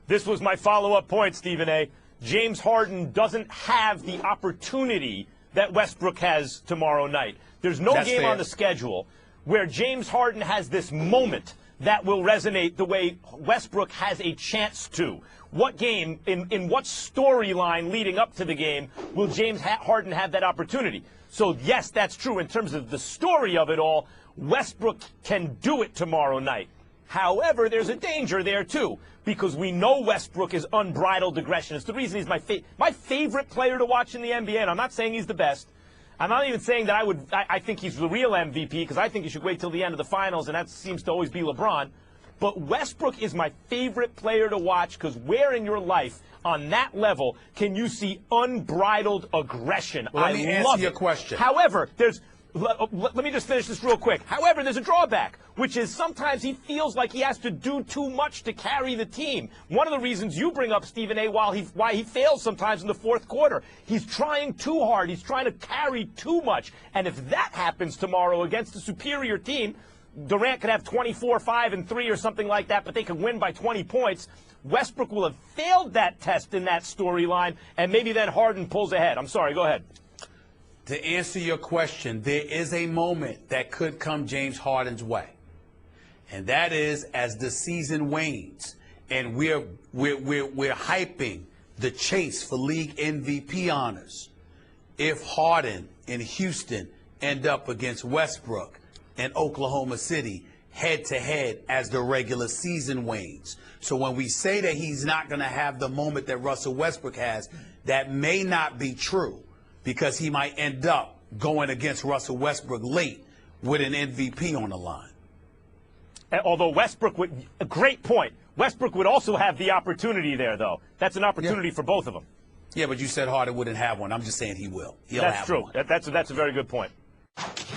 this was my follow-up point, Stephen A. James Harden doesn't have the opportunity that Westbrook has tomorrow night. There's no That's game fair. on the schedule where James Harden has this moment that will resonate the way Westbrook has a chance to. What game, in what storyline leading up to the game will James Harden have that opportunity? So, yes, that's true. In terms of the story of it all, Westbrook can do it tomorrow night. However, there's a danger there, too, because we know Westbrook is unbridled aggression. It's the reason he's my favorite player to watch in the NBA, and I'm not saying he's the best. I'm not even saying that I think he's the real MVP, because I think you should wait till the end of the finals, and that seems to always be LeBron. But Westbrook is my favorite player to watch, because where in your life on that level can you see unbridled aggression? Well, let me answer your question. However, let me just finish this real quick. However, there's a drawback, which is sometimes he feels like he has to do too much to carry the team. One of the reasons you bring up, Stephen A., why he fails sometimes in the fourth quarter. He's trying too hard. He's trying to carry too much. And if that happens tomorrow against a superior team, Durant could have 24, 5, and 3 or something like that, but they could win by 20 points. Westbrook will have failed that test in that storyline, and maybe then Harden pulls ahead. I'm sorry, go ahead. To answer your question, there is a moment that could come James Harden's way. And that is as the season wanes and we're hyping the chase for league MVP honors. If Harden and Houston end up against Westbrook and Oklahoma City head-to-head as the regular season wanes. So when we say that he's not going to have the moment that Russell Westbrook has, that may not be true, because he might end up going against Russell Westbrook late with an MVP on the line. Although Westbrook would, a great point. Westbrook would also have the opportunity there, though. That's an opportunity for both of them. Yeah, but you said Harden wouldn't have one. I'm just saying he will. That's true. That's a very good point.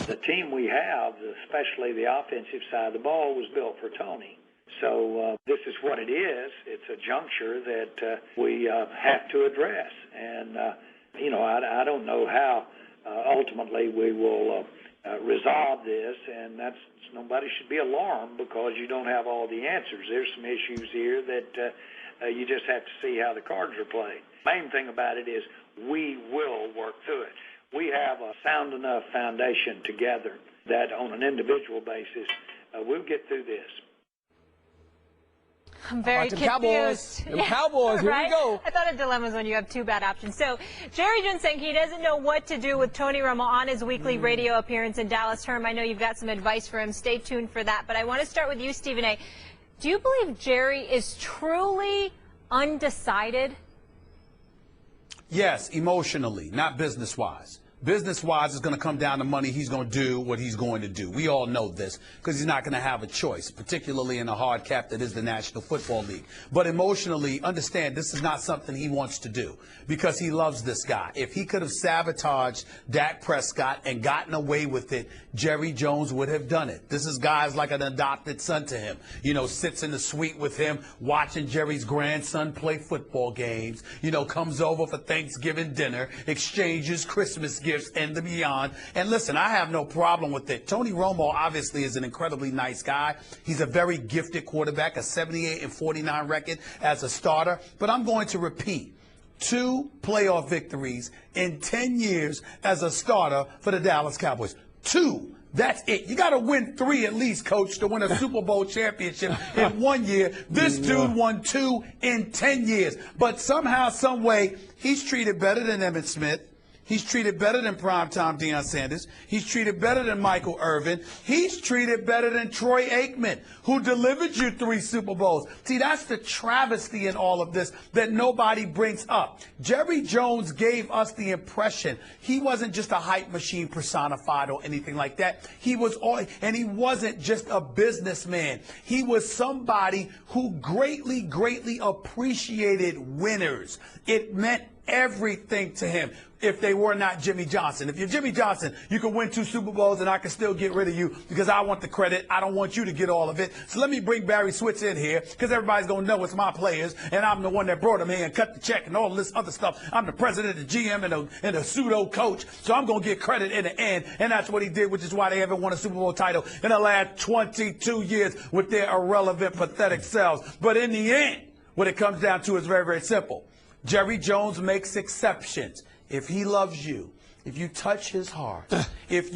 The team we have, especially the offensive side of the ball, was built for Tony. So this is what it is. It's a juncture that we have to address. And, I don't know how ultimately we will resolve this, and nobody should be alarmed because you don't have all the answers. There's some issues here that you just have to see how the cards are played. Main thing about it is we will work through it. We have a sound enough foundation together that on an individual basis, we'll get through this. I'm very confused. Cowboys, here we go. I thought a dilemma is when you have two bad options. So Jerry Jones saying he doesn't know what to do with Tony Romo on his weekly radio appearance in Dallas. Herm, I know you've got some advice for him. Stay tuned for that. But I want to start with you, Stephen A. Do you believe Jerry is truly undecided? Yes, emotionally, not business-wise. business-wise, it's going to come down to money. He's going to do what he's going to do. We all know this because he's not going to have a choice, particularly in a hard cap that is the National Football League. But emotionally, understand this is not something he wants to do because he loves this guy. If he could have sabotaged Dak Prescott and gotten away with it, Jerry Jones would have done it. This is guys like an adopted son to him. You know, sits in the suite with him, watching Jerry's grandson play football games. You know, comes over for Thanksgiving dinner, exchanges Christmas gifts and the beyond. And listen, I have no problem with it. Tony Romo obviously is an incredibly nice guy. He's a very gifted quarterback, a 78-49 record as a starter. But I'm going to repeat. 2 playoff victories in 10 years as a starter for the Dallas Cowboys. 2. That's it. You got to win 3 at least, Coach, to win a Super Bowl championship in 1 year. This dude won 2 in 10 years. But somehow, some way, he's treated better than Emmitt Smith. He's treated better than primetime Deion Sanders. He's treated better than Michael Irvin. He's treated better than Troy Aikman, who delivered you 3 Super Bowls. See, that's the travesty in all of this that nobody brings up. Jerry Jones gave us the impression he wasn't just a hype machine personified or anything like that. He was all, and he wasn't just a businessman. He was somebody who greatly, greatly appreciated winners. It meant everything to him if they were not Jimmy Johnson. If you're Jimmy Johnson, you can win 2 Super Bowls and I can still get rid of you because I want the credit. I don't want you to get all of it. So let me bring Barry Switz in here because everybody's going to know it's my players and I'm the one that brought them here and cut the check and all this other stuff. I'm the president, the GM, and the pseudo coach. So I'm going to get credit in the end. And that's what he did, which is why they haven't won a Super Bowl title in the last 22 years with their irrelevant, pathetic selves. But in the end, what it comes down to is very, very simple. Jerry Jones makes exceptions. If he loves you, if you touch his heart, if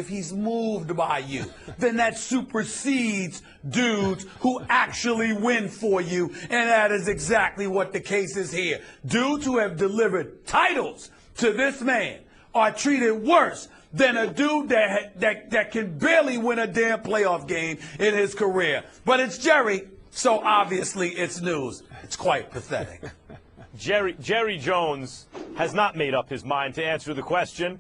he's moved by you, then that supersedes dudes who actually win for you. And that is exactly what the case is here. Dudes who have delivered titles to this man are treated worse than a dude that can barely win a damn playoff game in his career. But it's Jerry, so obviously it's news. It's quite pathetic. Jerry Jones has not made up his mind to answer the question.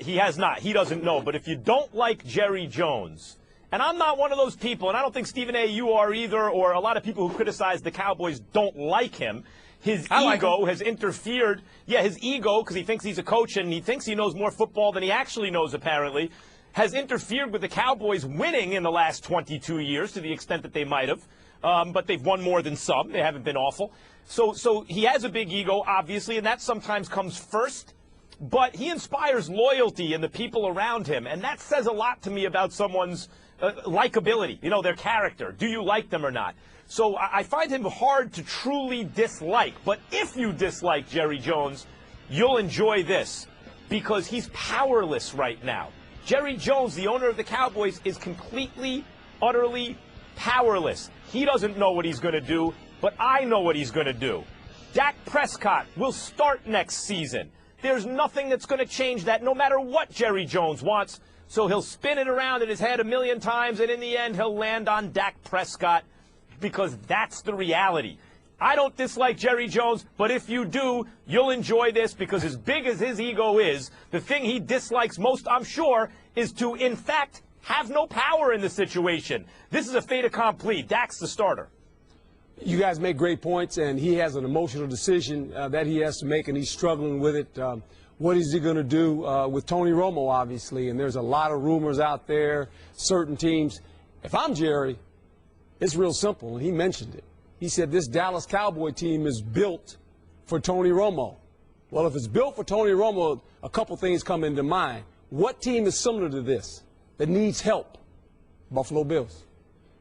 He has not. He doesn't know. But if you don't like Jerry Jones, and I'm not one of those people, and I don't think, Stephen A., you are either, or a lot of people who criticize the Cowboys don't like him. His ego has interfered. Yeah, his ego, because he thinks he's a coach and he thinks he knows more football than he actually knows, apparently, has interfered with the Cowboys winning in the last 22 years to the extent that they might have. But they've won more than some. They haven't been awful. So he has a big ego, obviously, and that sometimes comes first. But he inspires loyalty in the people around him, and that says a lot to me about someone's likability, you know, their character. Do you like them or not? So I find him hard to truly dislike. But if you dislike Jerry Jones, you'll enjoy this because he's powerless right now. Jerry Jones, the owner of the Cowboys, is completely, utterly powerless. He doesn't know what he's going to do, but I know what he's going to do. Dak Prescott will start next season. There's nothing that's going to change that, no matter what Jerry Jones wants. So he'll spin it around in his head a million times, and in the end, he'll land on Dak Prescott because that's the reality. I don't dislike Jerry Jones, but if you do, you'll enjoy this because as big as his ego is, the thing he dislikes most, I'm sure, is to, in fact, have no power in the situation. This is a fait accompli. Dak's the starter. You guys make great points, and he has an emotional decision that he has to make, and he's struggling with it. What is he going to do with Tony Romo, obviously? And there's a lot of rumors out there, certain teams. If I'm Jerry, it's real simple, and he mentioned it. He said this Dallas Cowboy team is built for Tony Romo. Well, if it's built for Tony Romo, a couple things come into mind. What team is similar to this that needs help? Buffalo Bills.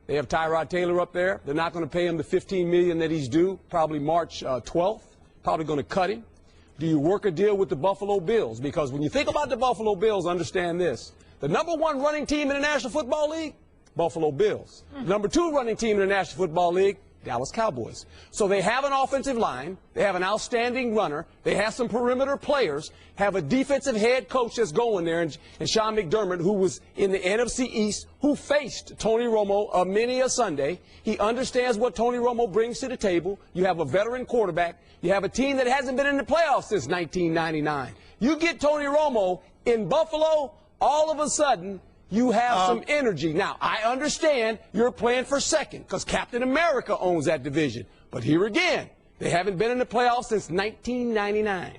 They have Tyrod Taylor up there. They're not going to pay him the $15 million that he's due, probably March 12th. Probably going to cut him. Do you work a deal with the Buffalo Bills? Because when you think about the Buffalo Bills, understand this. The number 1 running team in the National Football League, Buffalo Bills. The number 2 running team in the National Football League, Dallas Cowboys. So they have an offensive line, they have an outstanding runner, they have some perimeter players, have a defensive head coach that's going there, and Sean McDermott, who was in the NFC East, who faced Tony Romo many a Sunday. He understands what Tony Romo brings to the table. You have a veteran quarterback. You have a team that hasn't been in the playoffs since 1999. You get Tony Romo in Buffalo, all of a sudden, you have some energy. Now, I understand you're playing for second because Captain America owns that division. But here again, they haven't been in the playoffs since 1999.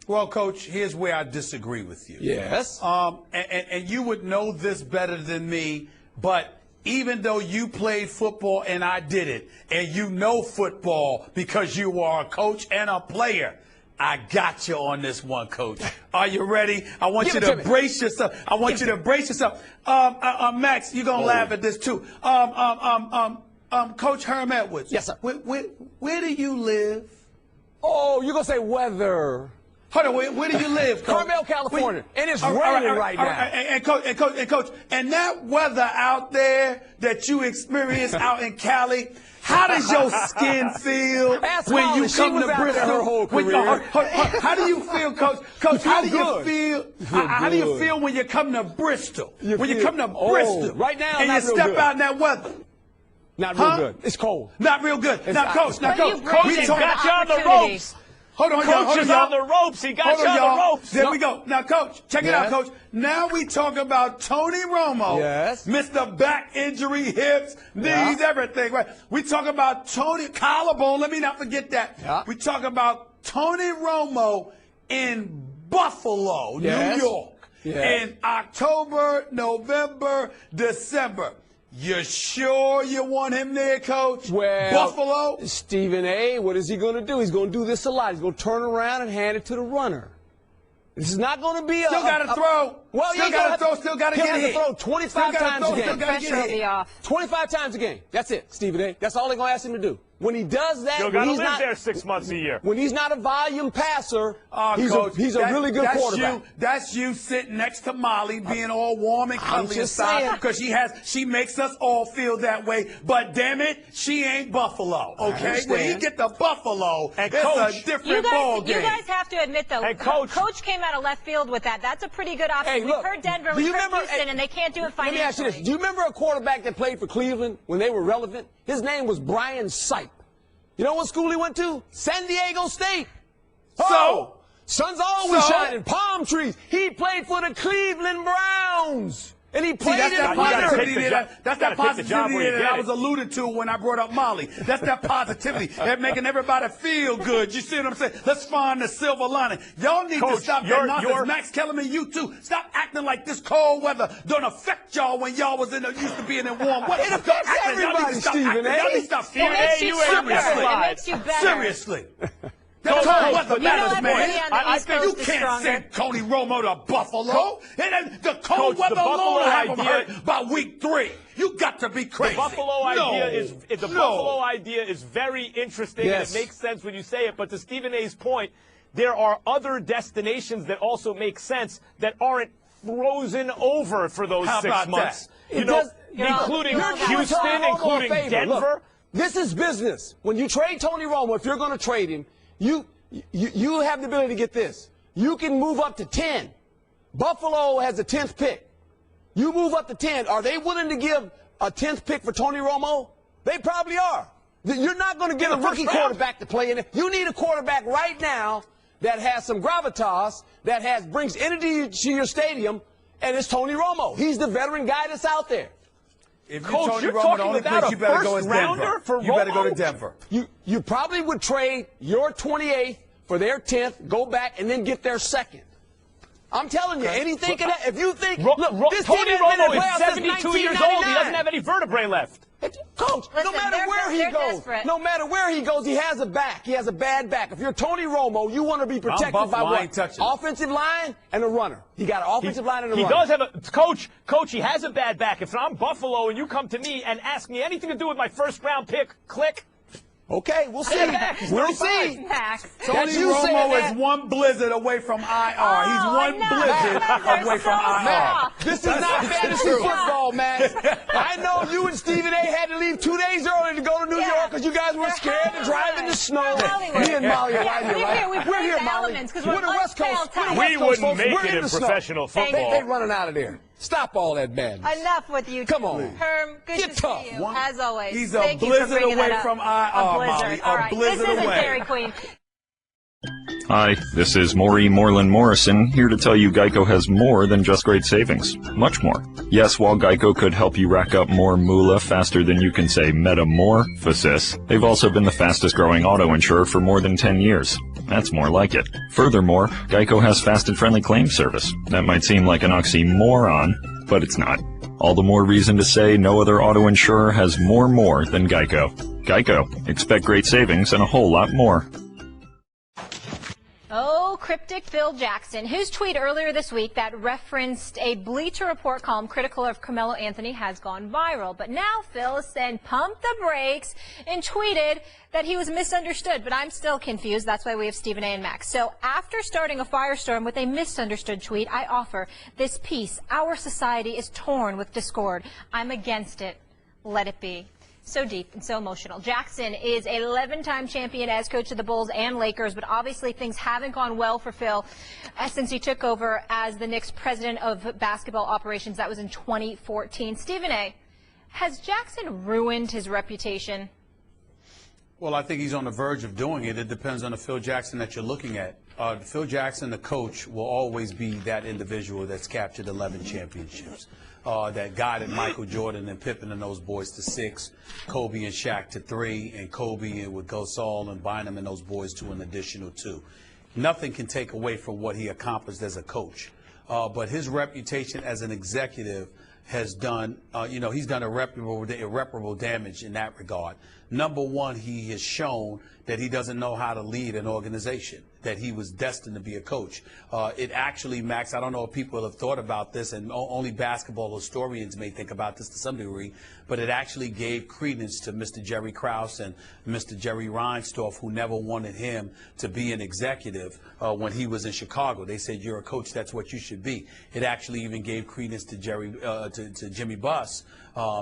Well, Coach, here's where I disagree with you. Yes. And you would know this better than me, but even though you played football and I did it, and you know football because you are a coach and a player, I got you on this one, Coach. Are you ready? I want you to brace yourself. I want you to brace yourself. Max, you're gonna laugh at this too. Coach Herm Edwards. Yes, sir. Where do you live? Oh, you're gonna say weather. Hold on, where do you live, Coach? Carmel, California. And it's raining right now. And Coach, and that weather out there that you experience out in Cali, how does your skin feel when you come to Bristol? How do you feel, Coach? Coach, how do you feel? How do you feel when you come to Bristol? When you come to Bristol, right now, and you step out in that weather? Not real good. It's cold. Not real good. Now, Coach, we got you on the ropes. Hold on, y'all. Coach is on the ropes. He got you on the ropes. There we go. Now, Coach, check it out, Coach. Now we talk about Tony Romo. Yes. Mr. Back injury, hips, knees, everything. Right. We talk about Tony collarbone. Let me not forget that. Yeah. We talk about Tony Romo in Buffalo, New York, in October, November, December. You sure you want him there, Coach? Well, Buffalo? Stephen A., what is he going to do? He's going to do this a lot. He's going to turn around and hand it to the runner. This is not going to be Still got to throw. Well, still got to throw. Still got to get hit. Throw 25 times a game. Pressure will be off. 25 times a game. That's it, Stephen A. That's all they're going to ask him to do. When he does that, You're going to live there 6 months a year. When he's not a volume passer, Coach, he's a really good quarterback. That's you sitting next to Molly, being all warm and cuddly inside, because she makes us all feel that way. But damn it, she ain't Buffalo. Okay, when you get to Buffalo, it's a different ball game. You guys have to admit though, Coach came out of left field with that. That's a pretty good option. Hey, we've heard Denver, we've heard Houston, and they can't do it financially. Let me ask you this: do you remember a quarterback that played for Cleveland when they were relevant? His name was Brian Sipe. You know what school he went to? San Diego State. So, sun's always shining, palm trees. He played for the Cleveland Browns. And he played in the winter. That's that positivity that I was alluded to when I brought up Molly. That's that positivity. They're making everybody feel good. You see what I'm saying? Let's find the silver lining. Y'all need to stop that nonsense. Max Kellerman, you too. Stop acting like this cold weather don't affect y'all when y'all was used to being in warm weather. It affects everybody, Stephen A. Y'all need to stop It makes you better. Seriously. That's cold weather matters, man. I think you can't send Tony Romo to Buffalo. The cold weather alone will have him hurt by week 3. You got to be crazy. The Buffalo idea is very interesting, and it makes sense when you say it. But to Stephen A.'s point, there are other destinations that also make sense that aren't frozen over for those 6 months. Including Houston, including Denver. Look, this is business. When you trade Tony Romo, if you're going to trade him, you have the ability to get this. You can move up to 10. Buffalo has the 10th pick. You move up to 10. Are they willing to give a 10th pick for Tony Romo? They probably are. You're not going to get a rookie quarterback to play in it. You need a quarterback right now that has some gravitas, that brings energy to your stadium, and it's Tony Romo. He's the veteran guy that's out there. If Coach, you're talking about a first rounder for Romo? You better go to Denver. You probably would trade your 28th for their 10th, go back, and then get their 2nd. I'm telling you, anything can happen. If you think, Tony Romo is 72 years old. He doesn't have any vertebrae left. Coach, no matter where he goes, he has a back. He has a bad back. If you're Tony Romo, you want to be protected by what? Offensive line and a runner. He got an offensive line and a runner. He does have a coach. He has a bad back. If I'm Buffalo and you come to me and ask me anything to do with my first-round pick, click. Okay, we'll see. We'll see. Tony Romo is one blizzard away from IR. He's one blizzard away from IR. This is not fantasy football, Max. I know you and Stephen A. had to leave 2 days early to go to New York because you guys were scared to drive in the snow. Me and Molly are right here, right? We're here, Molly. We're the West Coast. We wouldn't make it in professional football. They're running out of there. Stop all that madness. Enough with you. Come on. Herm, good Get to tough. see you, as always. He's Thank a you for blizzard bringing away that up. from Molly. All right, blizzard this isn't away. Dairy Queen. Hi, this is Maury Moreland Morrison, here to tell you Geico has more than just great savings. Much more. Yes, while Geico could help you rack up more moolah faster than you can say metamorphosis, they've also been the fastest growing auto insurer for more than 10 years. That's more like it. Furthermore, Geico has fast and friendly claims service. That might seem like an oxymoron, but it's not. All the more reason to say no other auto insurer has more than Geico. Geico. Expect great savings and a whole lot more. Oh, cryptic Phil Jackson, whose tweet earlier this week that referenced a Bleacher Report column critical of Carmelo Anthony has gone viral. But now Phil has said pump the brakes and tweeted that he was misunderstood. But I'm still confused. That's why we have Stephen A. and Max. So after starting a firestorm with a misunderstood tweet, I offer this piece. Our society is torn with discord. I'm against it. Let it be. So deep and so emotional. Jackson is an 11-time champion as coach of the Bulls and Lakers, but obviously things haven't gone well for Phil since he took over as the Knicks president of basketball operations. That was in 2014. Stephen A., has Jackson ruined his reputation? Well, I think he's on the verge of doing it. It depends on the Phil Jackson that you're looking at. Phil Jackson, the coach, will always be that individual that's captured 11 championships. That guided Michael Jordan and Pippen and those boys to 6, Kobe and Shaq to 3, and Kobe with Gasol and Bynum and those boys to an additional 2. Nothing can take away from what he accomplished as a coach. But his reputation as an executive has done, he's done irreparable damage in that regard. Number one, he has shown that he doesn't know how to lead an organization, that he was destined to be a coach. It actually, Max, I don't know if people have thought about this, and only basketball historians may think about this to some degree, but it actually gave credence to Mr. Jerry Krause and Mr. Jerry Reinsdorf, who never wanted him to be an executive when he was in Chicago. They said, you're a coach, that's what you should be. It actually even gave credence to to Jimmy Buss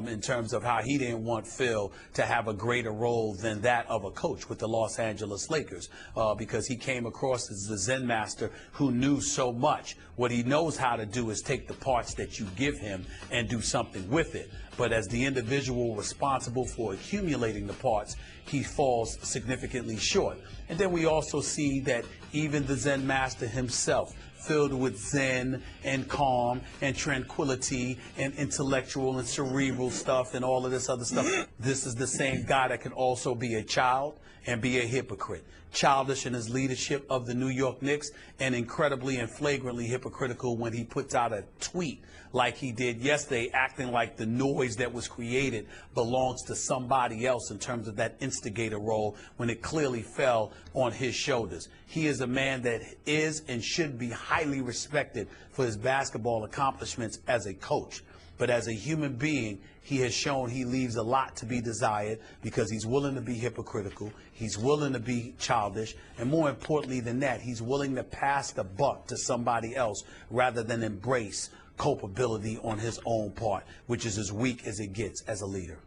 in terms of how he didn't want Phil to have a greater role than that of a coach with the Los Angeles Lakers because he came across as the Zen master who knew so much. What he knows how to do is take the parts that you give him and do something with it. But as the individual responsible for accumulating the parts, he falls significantly short. And then we also see that even the Zen master himself, filled with zen and calm and tranquility and intellectual and cerebral stuff and all of this other stuff. This is the same guy that can also be a child and be a hypocrite. Childish in his leadership of the New York Knicks and incredibly and flagrantly hypocritical when he puts out a tweet like he did yesterday, acting like the noise that was created belongs to somebody else in terms of that instigator role when it clearly fell on his shoulders. He is a man that is and should be highly respected for his basketball accomplishments as a coach. But as a human being, he has shown he leaves a lot to be desired because he's willing to be hypocritical, he's willing to be childish, and more importantly than that, he's willing to pass the buck to somebody else rather than embrace culpability on his own part, which is as weak as it gets as a leader.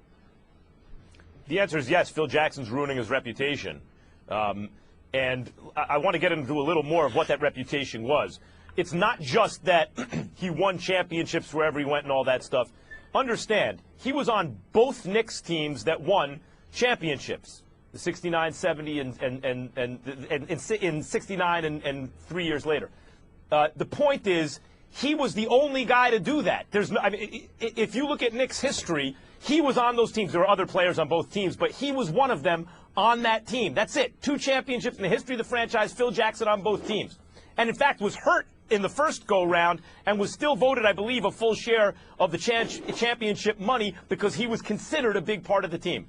The answer is yes, Phil Jackson's ruining his reputation. And I want to get into a little more of what that reputation was. It's not just that he won championships wherever he went and all that stuff. Understand, he was on both Knicks teams that won championships, the 69, 70, and in 69 and 3 years later. The point is, he was the only guy to do that. There's no, I mean, if you look at Knicks history, he was on those teams. There were other players on both teams, but he was one of them on that team. That's it. 2 championships in the history of the franchise, Phil Jackson on both teams. And, in fact, was hurt in the first go-round and was still voted, I believe, a full share of the championship money because he was considered a big part of the team.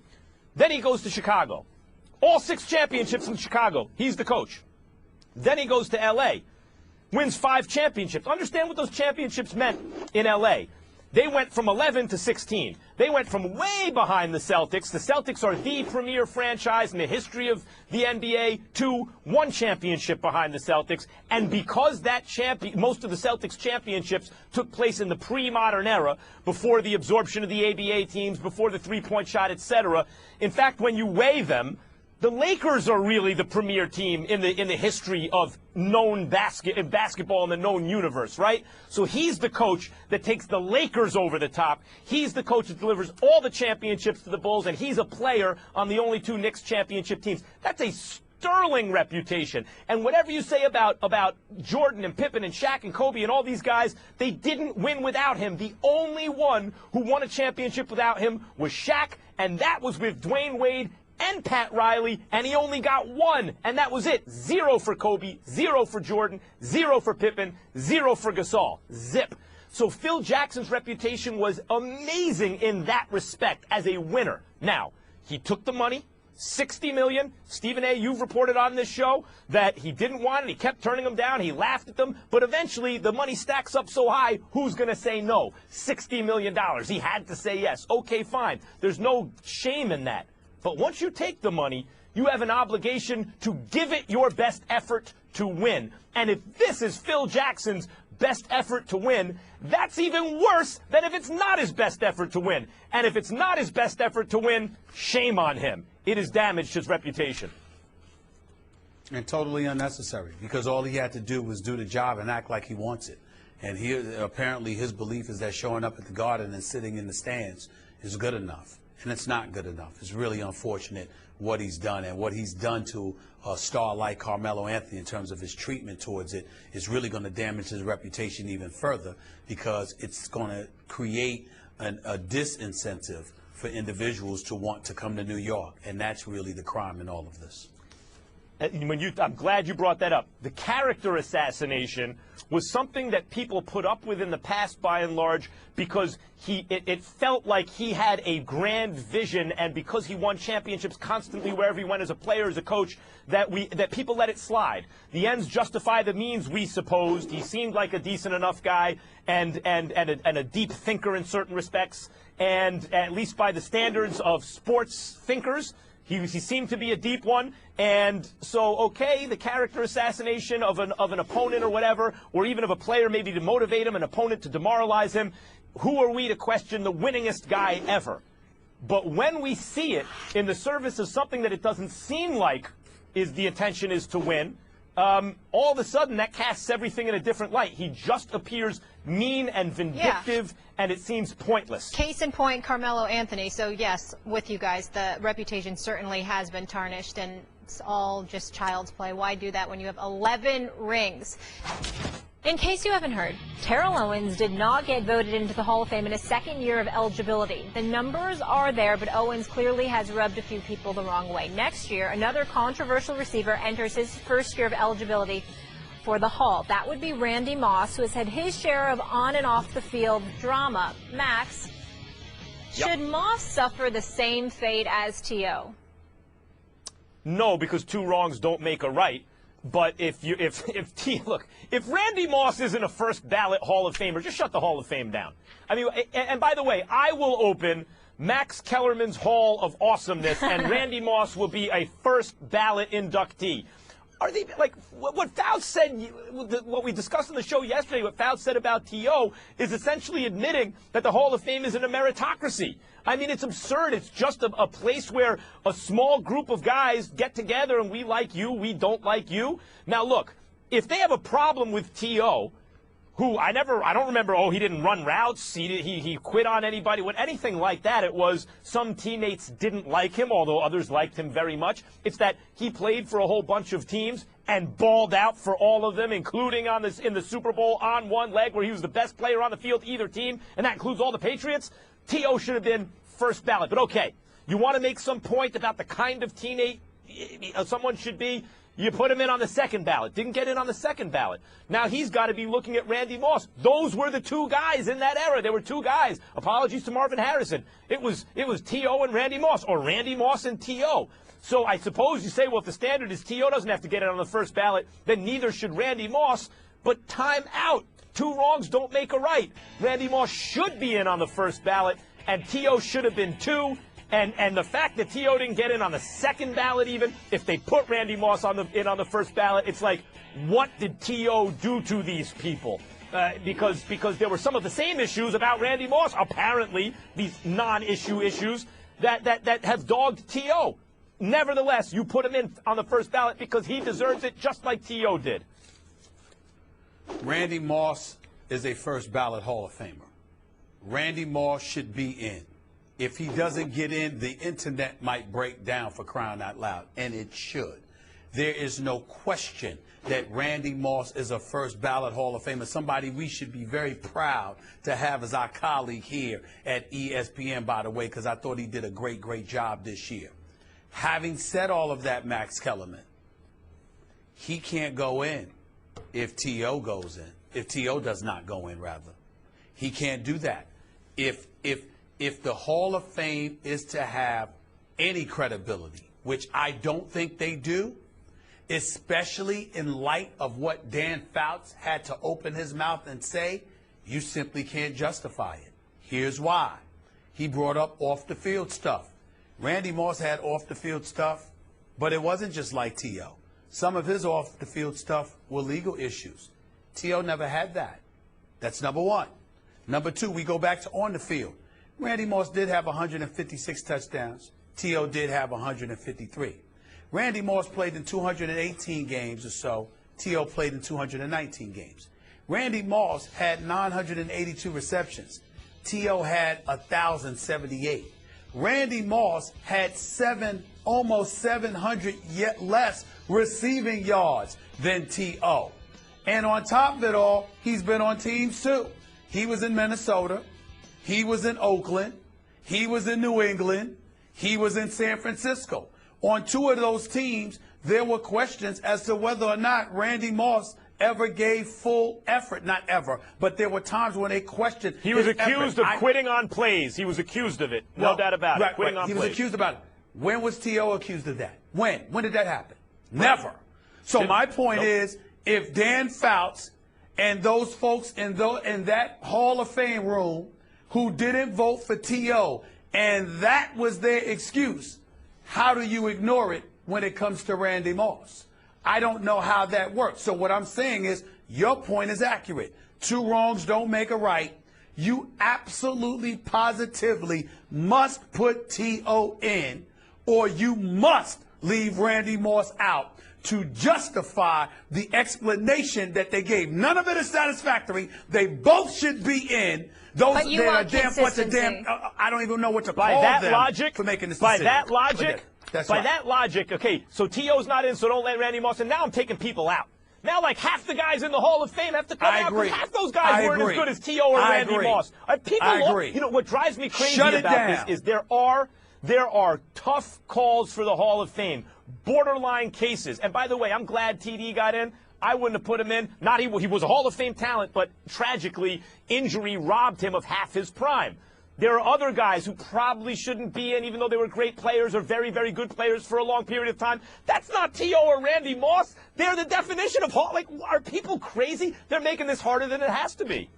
Then he goes to Chicago. All 6 championships in Chicago. He's the coach. Then he goes to L.A., wins 5 championships. Understand what those championships meant in L.A. They went from 11 to 16. They went from way behind the Celtics. The Celtics are the premier franchise in the history of the NBA to one championship behind the Celtics. And because that most of the Celtics championships took place in the pre-modern era, before the absorption of the ABA teams, before the three-point shot, etc. In fact, when you weigh them, the Lakers are really the premier team in the history of known basketball in the known universe, right? So he's the coach that takes the Lakers over the top. He's the coach that delivers all the championships to the Bulls, and he's a player on the only two Knicks championship teams. That's a sterling reputation. And whatever you say about Jordan and Pippen and Shaq and Kobe and all these guys, they didn't win without him. The only one who won a championship without him was Shaq, and that was with Dwayne Wade and Pat Riley, and he only got one, and that was it. 0 for Kobe, 0 for Jordan, 0 for Pippen, 0 for Gasol. Zip. So Phil Jackson's reputation was amazing in that respect as a winner. Now, he took the money, $60 million. Stephen A., you've reported on this show that he didn't want it. He kept turning them down. He laughed at them. But eventually, the money stacks up so high, who's going to say no? $60 million. He had to say yes. Okay, fine. There's no shame in that. But once you take the money, you have an obligation to give it your best effort to win. And if this is Phil Jackson's best effort to win, that's even worse than if it's not his best effort to win. And if it's not his best effort to win, shame on him. It has damaged his reputation. And totally unnecessary, because all he had to do was do the job and act like he wants it. And apparently his belief is that showing up at the Garden and sitting in the stands is good enough. And it's not good enough. It's really unfortunate what he's done, and what he's done to a star like Carmelo Anthony in terms of his treatment towards it is really going to damage his reputation even further, because it's going to create a disincentive for individuals to want to come to New York. And that's really the crime in all of this. I'm glad you brought that up. The character assassination was something that people put up with in the past, by and large, because it felt like he had a grand vision, and because he won championships constantly wherever he went as a player, as a coach, that people let it slide. The ends justify the means, we supposed. He seemed like a decent enough guy and a deep thinker in certain respects, and at least by the standards of sports thinkers, he seemed to be a deep one. And so, okay, the character assassination of an opponent or whatever, or even of a player maybe to motivate him, an opponent to demoralize him, who are we to question the winningest guy ever? But when we see it in the service of something that it doesn't seem like the intention is to win, all of a sudden that casts everything in a different light. He just appears mean and vindictive, and it seems pointless. Case in point, Carmelo Anthony. So, yes, with you guys, the reputation certainly has been tarnished, and it's all just child's play. Why do that when you have 11 rings? In case you haven't heard, Terrell Owens did not get voted into the Hall of Fame in his second year of eligibility. The numbers are there, but Owens clearly has rubbed a few people the wrong way. Next year, another controversial receiver enters his first year of eligibility for the Hall. That would be Randy Moss, who has had his share of on and off the field drama. Max, should Moss suffer the same fate as T.O.? No, because two wrongs don't make a right. But if Randy Moss isn't a first ballot Hall of Famer, just shut the Hall of Fame down. I mean, and by the way, I will open Max Kellerman's Hall of Awesomeness, and Randy Moss will be a first ballot inductee. Are they, like, what Fouts said, what we discussed on the show yesterday, what Fouts said about T.O. is essentially admitting that the Hall of Fame isn't a meritocracy. I mean, it's absurd. It's just a place where a small group of guys get together and we like you, we don't like you. Now, look, if they have a problem with T.O., who I don't remember, he didn't run routes, he quit on anybody, anything like that. It was some teammates didn't like him, although others liked him very much. It's that he played for a whole bunch of teams and balled out for all of them, including in the Super Bowl on one leg, where he was the best player on the field, either team, and that includes all the Patriots. T.O. should have been first ballot. But okay, you want to make some point about the kind of teammate someone should be, you put him in on the second ballot. Didn't get in on the second ballot. Now he's got to be looking at Randy Moss. Those were the two guys in that era. There were two guys. Apologies to Marvin Harrison. It was T.O. and Randy Moss, or Randy Moss and T.O. So I suppose you say, well, if the standard is T.O. doesn't have to get in on the first ballot, then neither should Randy Moss. But time out. Two wrongs don't make a right. Randy Moss should be in on the first ballot, and T.O. should have been too. And the fact that T.O. didn't get in on the second ballot even, if they put Randy Moss in on the first ballot, it's like, what did T.O. do to these people? Because there were some of the same issues about Randy Moss, apparently, these non-issue issues that have dogged T.O. Nevertheless, you put him in on the first ballot because he deserves it just like T.O. did. Randy Moss is a first ballot Hall of Famer. Randy Moss should be in. If he doesn't get in, the internet might break down, for crying out loud, and it should. There is no question that Randy Moss is a first ballot Hall of Famer, somebody we should be very proud to have as our colleague here at ESPN, by the way, because I thought he did a great, great job this year. Having said all of that, Max Kellerman, he can't go in if T.O. goes in, if T.O. does not go in, rather. He can't do that. If the Hall of Fame is to have any credibility, which I don't think they do, especially in light of what Dan Fouts had to open his mouth and say, you simply can't justify it. Here's why. He brought up off-the-field stuff. Randy Moss had off-the-field stuff, but it wasn't just like T.O. Some of his off-the-field stuff were legal issues. T.O. never had that. That's number one. Number two, we go back to on the field. Randy Moss did have 156 touchdowns. T.O. did have 153. Randy Moss played in 218 games or so. T.O. played in 219 games. Randy Moss had 982 receptions. T.O. had 1,078. Randy Moss had almost 700 yet less receiving yards than T.O. And on top of it all, he's been on teams too. He was in Minnesota. He was in Oakland. He was in New England. He was in San Francisco. On two of those teams, there were questions as to whether or not Randy Moss ever gave full effort. Not ever, but there were times when they questioned He was his accused effort. of quitting on plays. He was accused of it. No doubt about it. Quitting on he plays. was accused about it. When was T.O. accused of that? When? When did that happen? Never. So my point is, if Dan Fouts and those folks in that Hall of Fame room who didn't vote for T.O., and that was their excuse, how do you ignore it when it comes to Randy Moss? I don't know how that works. So what I'm saying is, your point is accurate. Two wrongs don't make a right. You absolutely, positively must put T.O. in, or you must leave Randy Moss out to justify the explanation that they gave. None of it is satisfactory. They both should be in. Those but you are want damn bunch of damn. I don't even know what to by call that them logic, for making this by decision. that logic, That's by right. that logic, okay, so T.O.'s not in, so don't let Randy Moss in. Now I'm taking people out. Now, like, half the guys in the Hall of Fame have to come I out agree. because half those guys weren't as good as T.O. or I Randy agree. Moss. People I agree. You know, what drives me crazy Shut it about down. this is there are tough calls for the Hall of Fame, borderline cases. And by the way, I'm glad T.D. got in. I wouldn't have put him in. He was a Hall of Fame talent, but tragically, injury robbed him of half his prime. There are other guys who probably shouldn't be in, even though they were great players or very, very good players for a long period of time. That's not T.O. or Randy Moss. They're the definition of Hall. Like, are people crazy? They're making this harder than it has to be.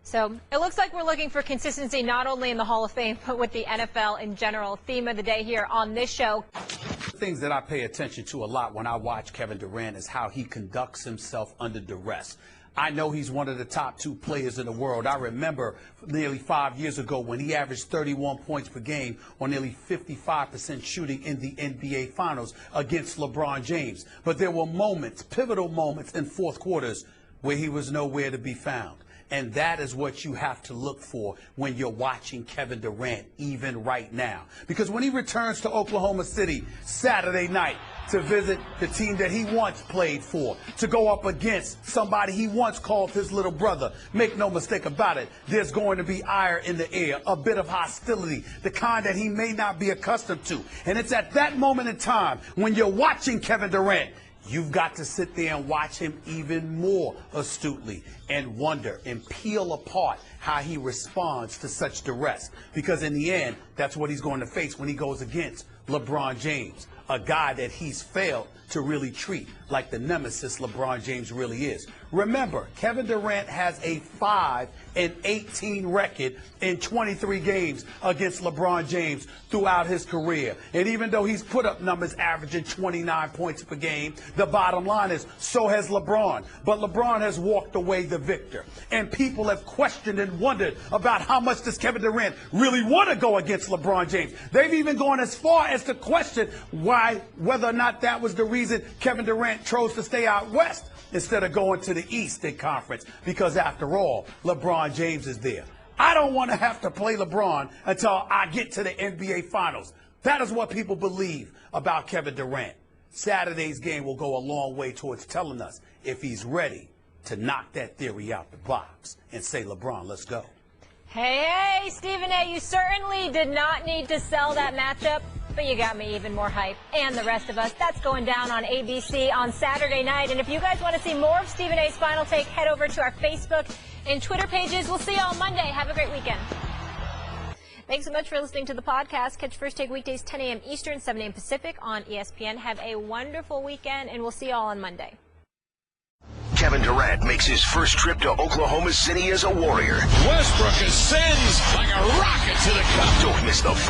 So it looks like we're looking for consistency not only in the Hall of Fame, but with the NFL in general. Theme of the day here on this show. Things that I pay attention to a lot when I watch Kevin Durant is how he conducts himself under duress. I know he's one of the top two players in the world. I remember nearly 5 years ago when he averaged 31 points per game on nearly 55% shooting in the NBA Finals against LeBron James. But there were moments, pivotal moments in fourth quarters where he was nowhere to be found. And that is what you have to look for when you're watching Kevin Durant, even right now. Because when he returns to Oklahoma City Saturday night to visit the team that he once played for, to go up against somebody he once called his little brother, make no mistake about it, there's going to be ire in the air, a bit of hostility, the kind that he may not be accustomed to. And it's at that moment in time when you're watching Kevin Durant, you've got to sit there and watch him even more astutely and wonder and peel apart how he responds to such duress. Because in the end, that's what he's going to face when he goes against LeBron James, a guy that he's failed to really treat like the nemesis LeBron James really is. Remember, Kevin Durant has a 5-18 record in 23 games against LeBron James throughout his career. And even though he's put up numbers averaging 29 points per game, the bottom line is so has LeBron. But LeBron has walked away the victor. And people have questioned and wondered about how much does Kevin Durant really want to go against LeBron James. They've even gone as far as to question whether or not that was the reason Kevin Durant chose to stay out west instead of going to the Eastern Conference, because after all, LeBron James is there. I don't want to have to play LeBron until I get to the NBA Finals. That is what people believe about Kevin Durant. Saturday's game will go a long way towards telling us if he's ready to knock that theory out the box and say, LeBron, let's go. Hey, Stephen A., you certainly did not need to sell that matchup, but you got me even more hype, and the rest of us. That's going down on ABC on Saturday night. And if you guys want to see more of Stephen A.'s Final Take, head over to our Facebook and Twitter pages. We'll see you all Monday. Have a great weekend. Thanks so much for listening to the podcast. Catch First Take weekdays 10 a.m. Eastern, 7 a.m. Pacific on ESPN. Have a wonderful weekend, and we'll see you all on Monday. Kevin Durant makes his first trip to Oklahoma City as a Warrior. Westbrook ascends like a rocket to the cup. Don't miss the